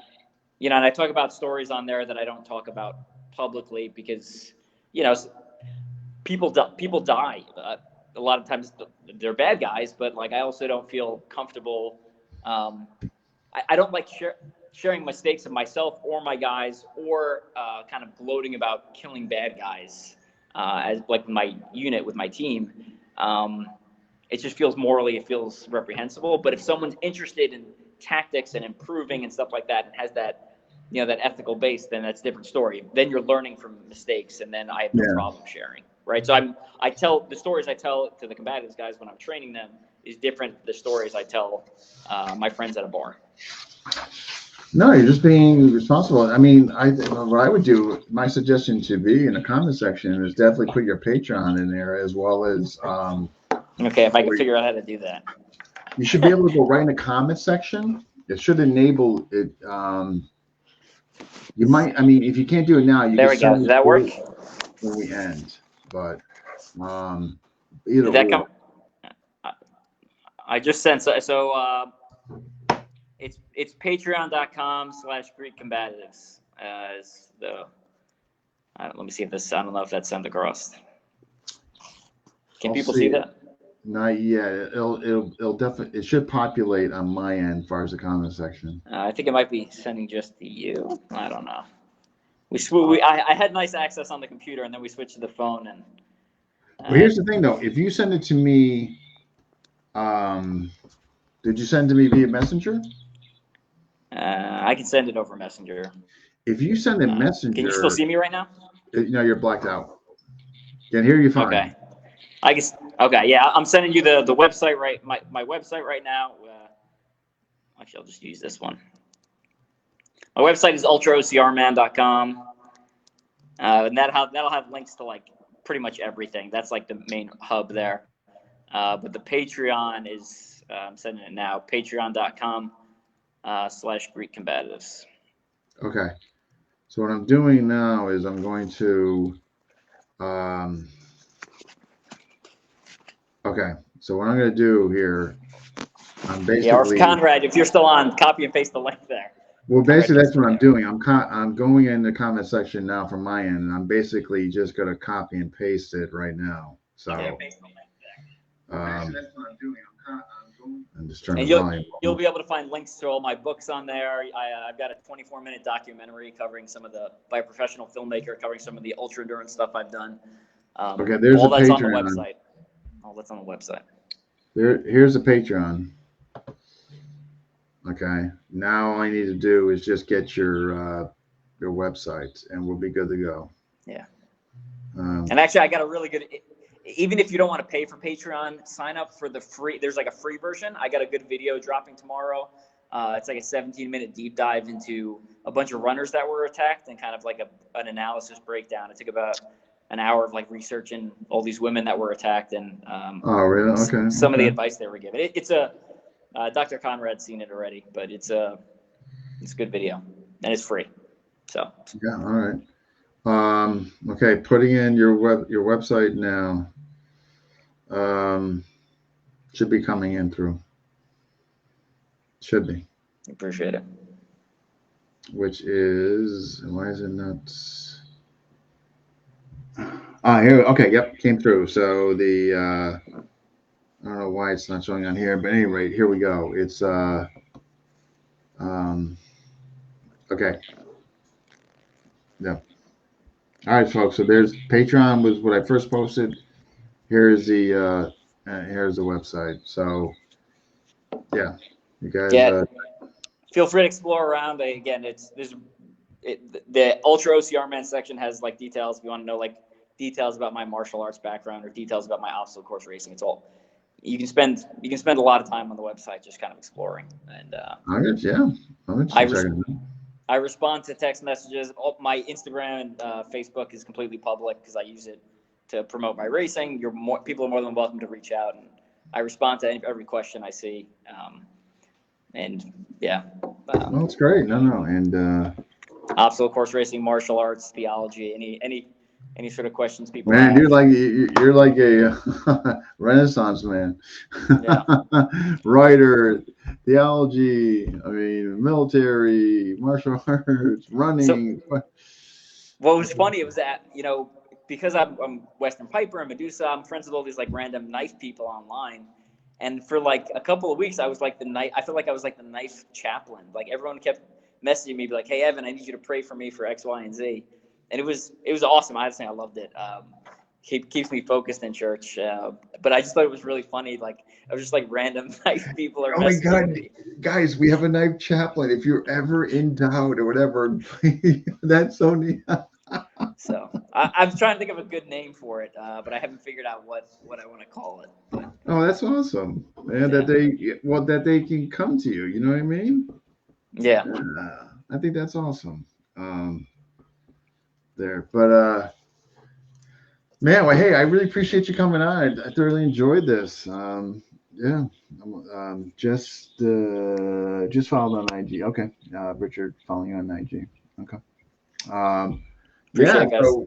And I talk about stories on there that I don't talk about publicly because, people die. A lot of times they're bad guys, but like I also don't feel comfortable. I don't like sharing mistakes of myself or my guys, or kind of gloating about killing bad guys as like my unit with my team. It just feels it feels reprehensible. But if someone's interested in tactics and improving and stuff like that, and has that that ethical base, then that's a different story. Then you're learning from mistakes, and then I have no problem sharing, right? So I tell the stories I tell to the combatives guys when I'm training them is different than the stories I tell my friends at a bar. No, you're just being responsible. I mean, what I would do, my suggestion to be in the comment section is definitely put your Patreon in there, as well as okay, if I can figure out how to do that. You should be able to go right in the comment section. It should enable it. You might, if you can't do it now, there we go. Does that work? When we end, but either did that come? I just sent so it's patreon.com/GreekCombatives as the. Let me see if this. I don't know if that's sent across. Can people see that? Not yet. It'll definitely. It should populate on my end as far as the comment section. I think it might be sending just to you. I don't know. I had nice access on the computer, and then we switched to the phone. And well, here's the thing, though. If you send it to me, did you send it to me via Messenger? I can send it over Messenger. If you send a Messenger, can you still see me right now? No, you're blacked out. Can hear you fine. Okay. Okay, yeah, I'm sending you the website right my website right now. Actually, I'll just use this one. My website is ultraocrman.com. And that'll have links to like pretty much everything. That's like the main hub there. But the Patreon is, I'm sending it now, patreon.com/Greek Combatives. Okay. So what I'm doing now is I'm going to, okay. So what I'm going to do here, I'm basically. Yeah, or if Conrad, if you're still on, copy and paste the link there. Well, basically that's what I'm doing. I'm going in the comment section now from my end, and I'm basically just going to copy and paste it right now. So. Basically that's what I'm doing. I'm just turning the volume. You'll be able to find links to all my books on there. I've got a 24-minute documentary covering by a professional filmmaker, covering some of the ultra endurance stuff I've done. Okay, there's all a that's Patreon. on the website. All that's on the website. Here's a Patreon. Okay, now all I need to do is just get your website, and we'll be good to go. Yeah. And actually, I got a really good. Even if you don't want to pay for Patreon, sign up for the free. There's like a free version. I got a good video dropping tomorrow. It's like a 17-minute deep dive into a bunch of runners that were attacked and kind of like an analysis breakdown. It took about an hour of like researching all these women that were attacked and oh, really? Okay. Some of the advice they were given. It's a Dr. Conrad's seen it already, but it's a good video and it's free. So yeah, all right. Okay, putting in your website now. Should be coming in through. Should be. Appreciate it. Which is, why is it not? Here. Okay, yep, came through. So I don't know why it's not showing on here, but anyway, here we go. It's okay. Yep. All right, folks. So there's Patreon was what I first posted. Here's the website. So yeah, you guys. Feel free to explore around. Again, the Ultra OCR Man section has like details. If you want to know like details about my martial arts background or details about my obstacle course racing, it's all. You can spend a lot of time on the website just kind of exploring. And I respond to text messages. My Instagram and Facebook is completely public because I use it to promote my racing. People are more than welcome to reach out, and I respond to every question I see. And yeah, well, that's great. No, and obstacle course racing, martial arts, theology, any sort of questions people man, have. you're like a Renaissance man. Yeah. Writer, theology, I mean, military, martial arts, running. What was funny, it was that, because I'm Western Piper and Medusa, I'm friends with all these like random knife people online. And for like a couple of weeks, I felt like I was like the knife chaplain. Like everyone kept messaging me, be like, "Hey, Evan, I need you to pray for me for X, Y, and Z." And it was awesome. I loved it. Keeps me focused in church. But I just thought it was really funny. Like I was just like random knife people are. Oh my God, guys, we have a knife chaplain. If you're ever in doubt or whatever, that's so neat. So I'm trying to think of a good name for it, but I haven't figured out what I want to call it. But, oh, that's awesome, man! Yeah. That they can come to you. You know what I mean? Yeah. I think that's awesome. There, but man, well, hey, I really appreciate you coming on. I thoroughly enjoyed this. Yeah, just followed on IG. Okay, Richard, following you on IG. Okay. Appreciate it, guys. So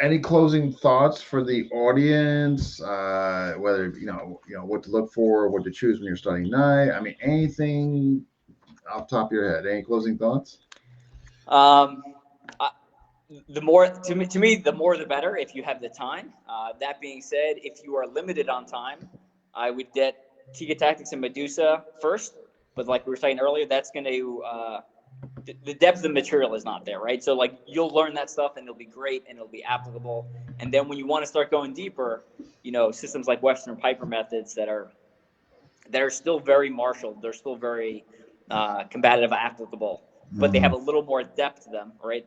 any closing thoughts for the audience? Whether you know what to look for, what to choose when you're studying night. I mean, anything off the top of your head. Any closing thoughts? The more to me, the more the better if you have the time. That being said, if you are limited on time, I would get Tiga Tactics and Medusa first. But like we were saying earlier, that's going to the depth of the material is not there, right? So like you'll learn that stuff and it'll be great and it'll be applicable. And then when you want to start going deeper, systems like Western Piper methods that are still very martial, they're still very combative, applicable, but they have a little more depth to them, right?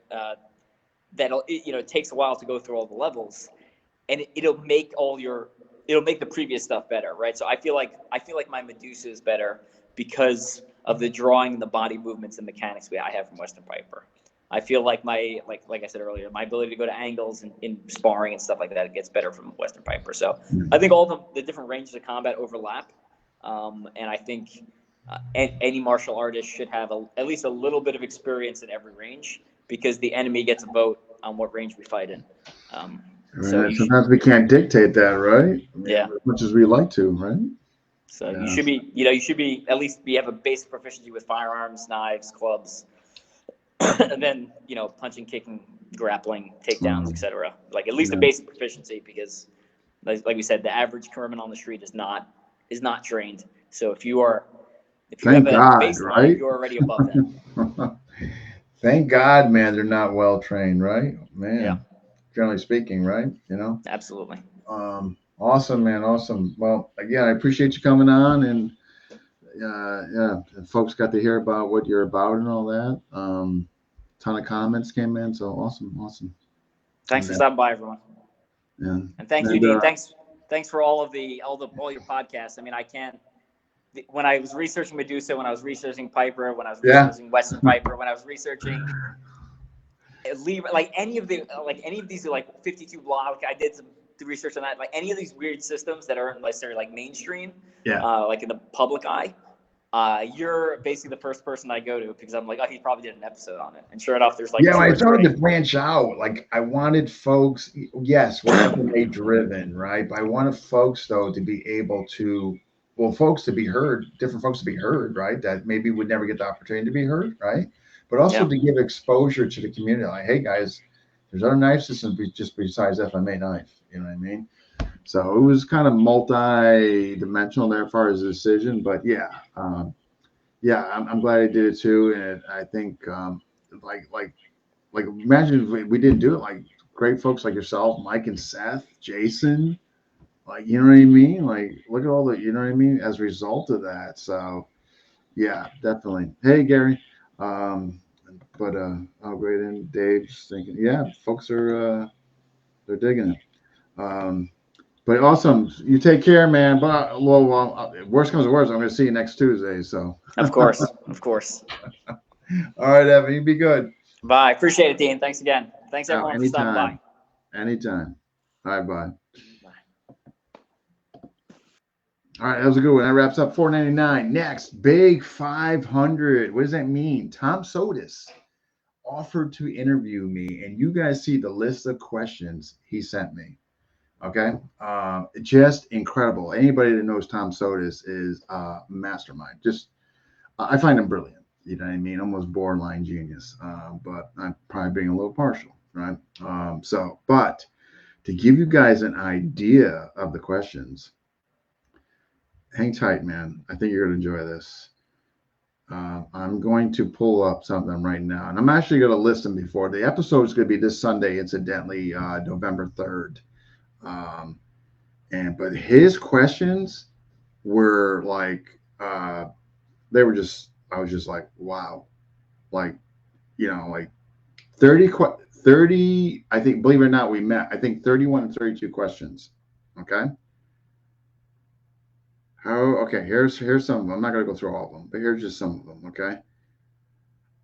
It takes a while to go through all the levels, and it'll make the previous stuff better, right? So I feel like my Medusa is better because of the drawing and the body movements and mechanics I have from Western Piper. I feel like like I said earlier, my ability to go to angles in sparring and stuff like that, it gets better from Western Piper. So I think all the different ranges of combat overlap. And I think any martial artist should have at least a little bit of experience in every range, because the enemy gets a vote on what range we fight in. So sometimes we can't dictate that, right? Yeah. As much as we like to, right? So you should be at least have a basic proficiency with firearms, knives, clubs, and then punching, kicking, grappling, takedowns, etc. Like at least a basic proficiency, because like we said, the average criminal on the street is not trained. So if you have a baseline, right? You're already above them. Thank God, man, they're not well trained, right? Man, yeah. Generally speaking, right? Absolutely. Awesome, man. Awesome. Well, again, I appreciate you coming on, and folks got to hear about what you're about and all that. Ton of comments came in, so awesome. Thanks for stopping by, everyone. Yeah. And thank you, Dean. Thanks for all your podcasts. I mean, when I was researching Medusa, when I was researching Piper, when I was researching Western Piper, when I was researching any of these 52 block, I did some research on that. Like any of these weird systems that aren't necessarily like mainstream, like in the public eye, you're basically the first person I go to, because I'm like, oh, he probably did an episode on it. And sure enough, there's I started to branch out. Like I wanted folks, yes, we're MMA driven, right? But I wanted folks though to be able to, folks to be heard, different folks to be heard, right? That maybe would never get the opportunity to be heard, right? But also to give exposure to the community. Like, hey guys, there's other knife systems just besides FMA knife. You know what I mean? So it was kind of multi-dimensional there as far as the decision. But I'm glad I did it too. And I think like imagine if we didn't do it. Like great folks like yourself, Mike and Seth, Jason. Like, you know what I mean? Like, look at all the, you know what I mean? As a result of that. So, yeah, definitely. Hey, Gary. But great. And Dave's thinking, folks are, they're digging it. But awesome. You take care, man. But, worst comes to worst, I'm going to see you next Tuesday. So, of course. All right, Evan, you be good. Bye. Appreciate it, Dean. Thanks again. Thanks, everyone, for stopping by. Anytime. All right, bye. All right, that was a good one. That wraps up 499. Next, big 500. What does that mean? Tom Sotis offered to interview me, and you guys see the list of questions he sent me. Okay, just incredible. Anybody that knows Tom Sotis is a mastermind. I find him brilliant. You know what I mean? Almost borderline genius. But I'm probably being a little partial, right? But to give you guys an idea of the questions. Hang tight, man. I think you're going to enjoy this. I'm going to pull up something right now, and I'm actually going to list them before. The episode is going to be this Sunday, incidentally, November 3rd. But his questions were like, I was just like, wow. Like, 30, I think, believe it or not, I think 31 and 32 questions. Okay. Okay, here's some of them. I'm not going to go through all of them, but here's just some of them, okay?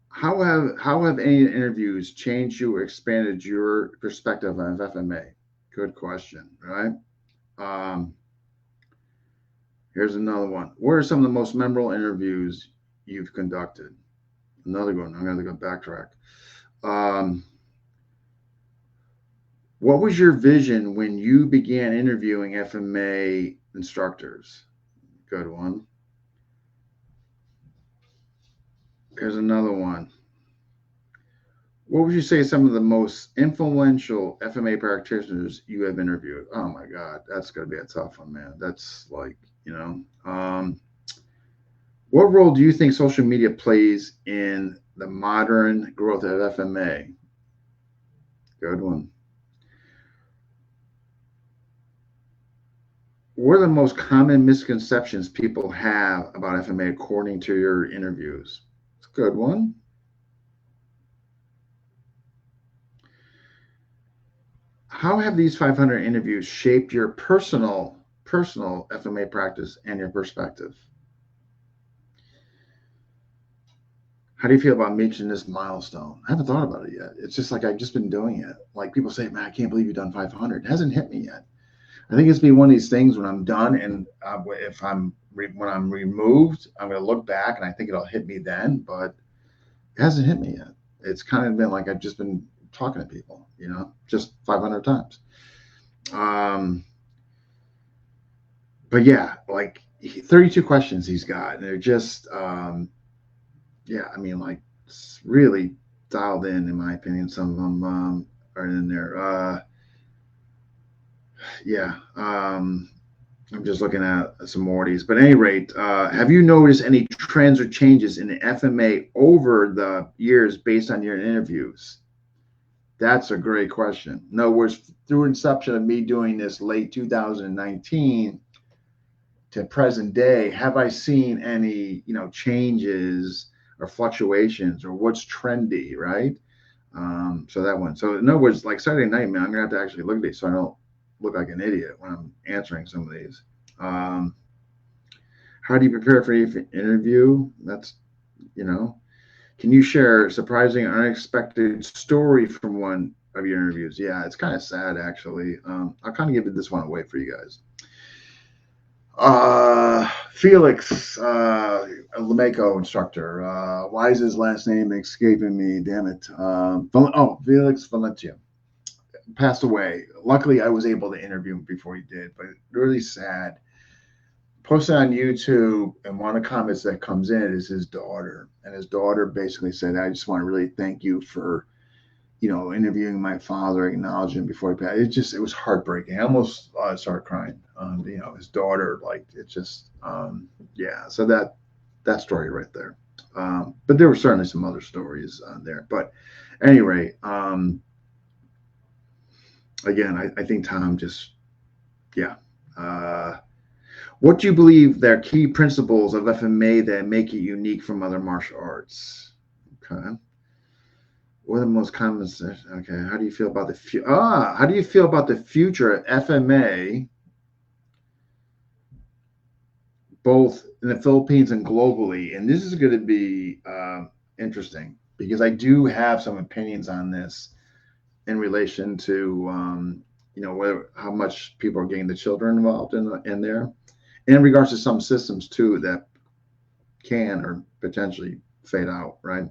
How have any interviews changed you or expanded your perspective on FMA? Good question, right? Here's another one. What are some of the most memorable interviews you've conducted? Another one. I'm going to go backtrack. What was your vision when you began interviewing FMA instructors? Good one. Here's another one. What would you say some of the most influential FMA practitioners you have interviewed? Oh my God, that's going to be a tough one, man. That's like, what role do you think social media plays in the modern growth of FMA? Good one. What are the most common misconceptions people have about FMA according to your interviews? It's a good one. How have these 500 interviews shaped your personal FMA practice and your perspective? How do you feel about reaching this milestone? I haven't thought about it yet. It's just like I've just been doing it. Like people say, man, I can't believe you've done 500. It hasn't hit me yet. I think it's be one of these things when I'm done and if when I'm removed, I'm going to look back and I think it'll hit me then, but it hasn't hit me yet. It's kind of been like I've just been talking to people, just 500 times. But yeah, like 32 questions he's got, and they're just, yeah, I mean, like really dialed in my opinion. Some of them are in there. Yeah. I'm just looking at some more of these. But at any rate, have you noticed any trends or changes in the FMA over the years based on your interviews? That's a great question. In other words, through inception of me doing this late 2019 to present day, have I seen any, changes or fluctuations or what's trendy, right? So that one. So in other words, like Saturday night, man, I'm gonna have to actually look at these so I don't look like an idiot when I'm answering some of these. How do you prepare for your interview? That's, can you share a surprising or unexpected story from one of your interviews? Yeah, it's kind of sad actually. I'll kind of give this one away for you guys. Felix, a Lameco instructor. Why is his last name escaping me? Damn it. Felix Valencia passed away. Luckily, I was able to interview him before he did, but really sad. Posted on YouTube, and one of the comments that comes in is his daughter, and his daughter basically said, "I just want to really thank you for, interviewing my father, acknowledging him before he passed." It was heartbreaking. I almost started crying. His daughter, like, it's just, yeah. So that story right there. But there were certainly some other stories there. But at any rate, again, I think Tom just, yeah. What do you believe their key principles of FMA that make it unique from other martial arts? Okay. What are the most common? Okay. How do you feel about how do you feel about the future of FMA, both in the Philippines and globally? And this is going to be interesting because I do have some opinions on this in relation to how much people are getting the children involved in there. In regards to some systems too that can or potentially fade out, right?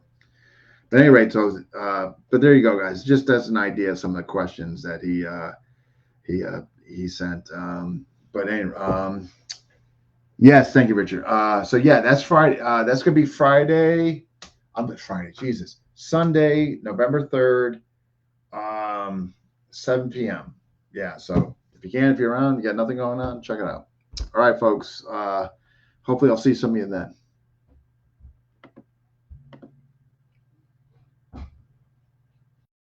But at any rate, so but there you go, guys. Just as an idea of some of the questions that he sent. But anyway, yes, thank you, Richard. So yeah, that's Friday. That's gonna be Friday. Friday, Jesus, Sunday, November 3rd, 7 p.m. Yeah. So if you're around, you got nothing going on, check it out. All right, folks. Hopefully I'll see some of you then.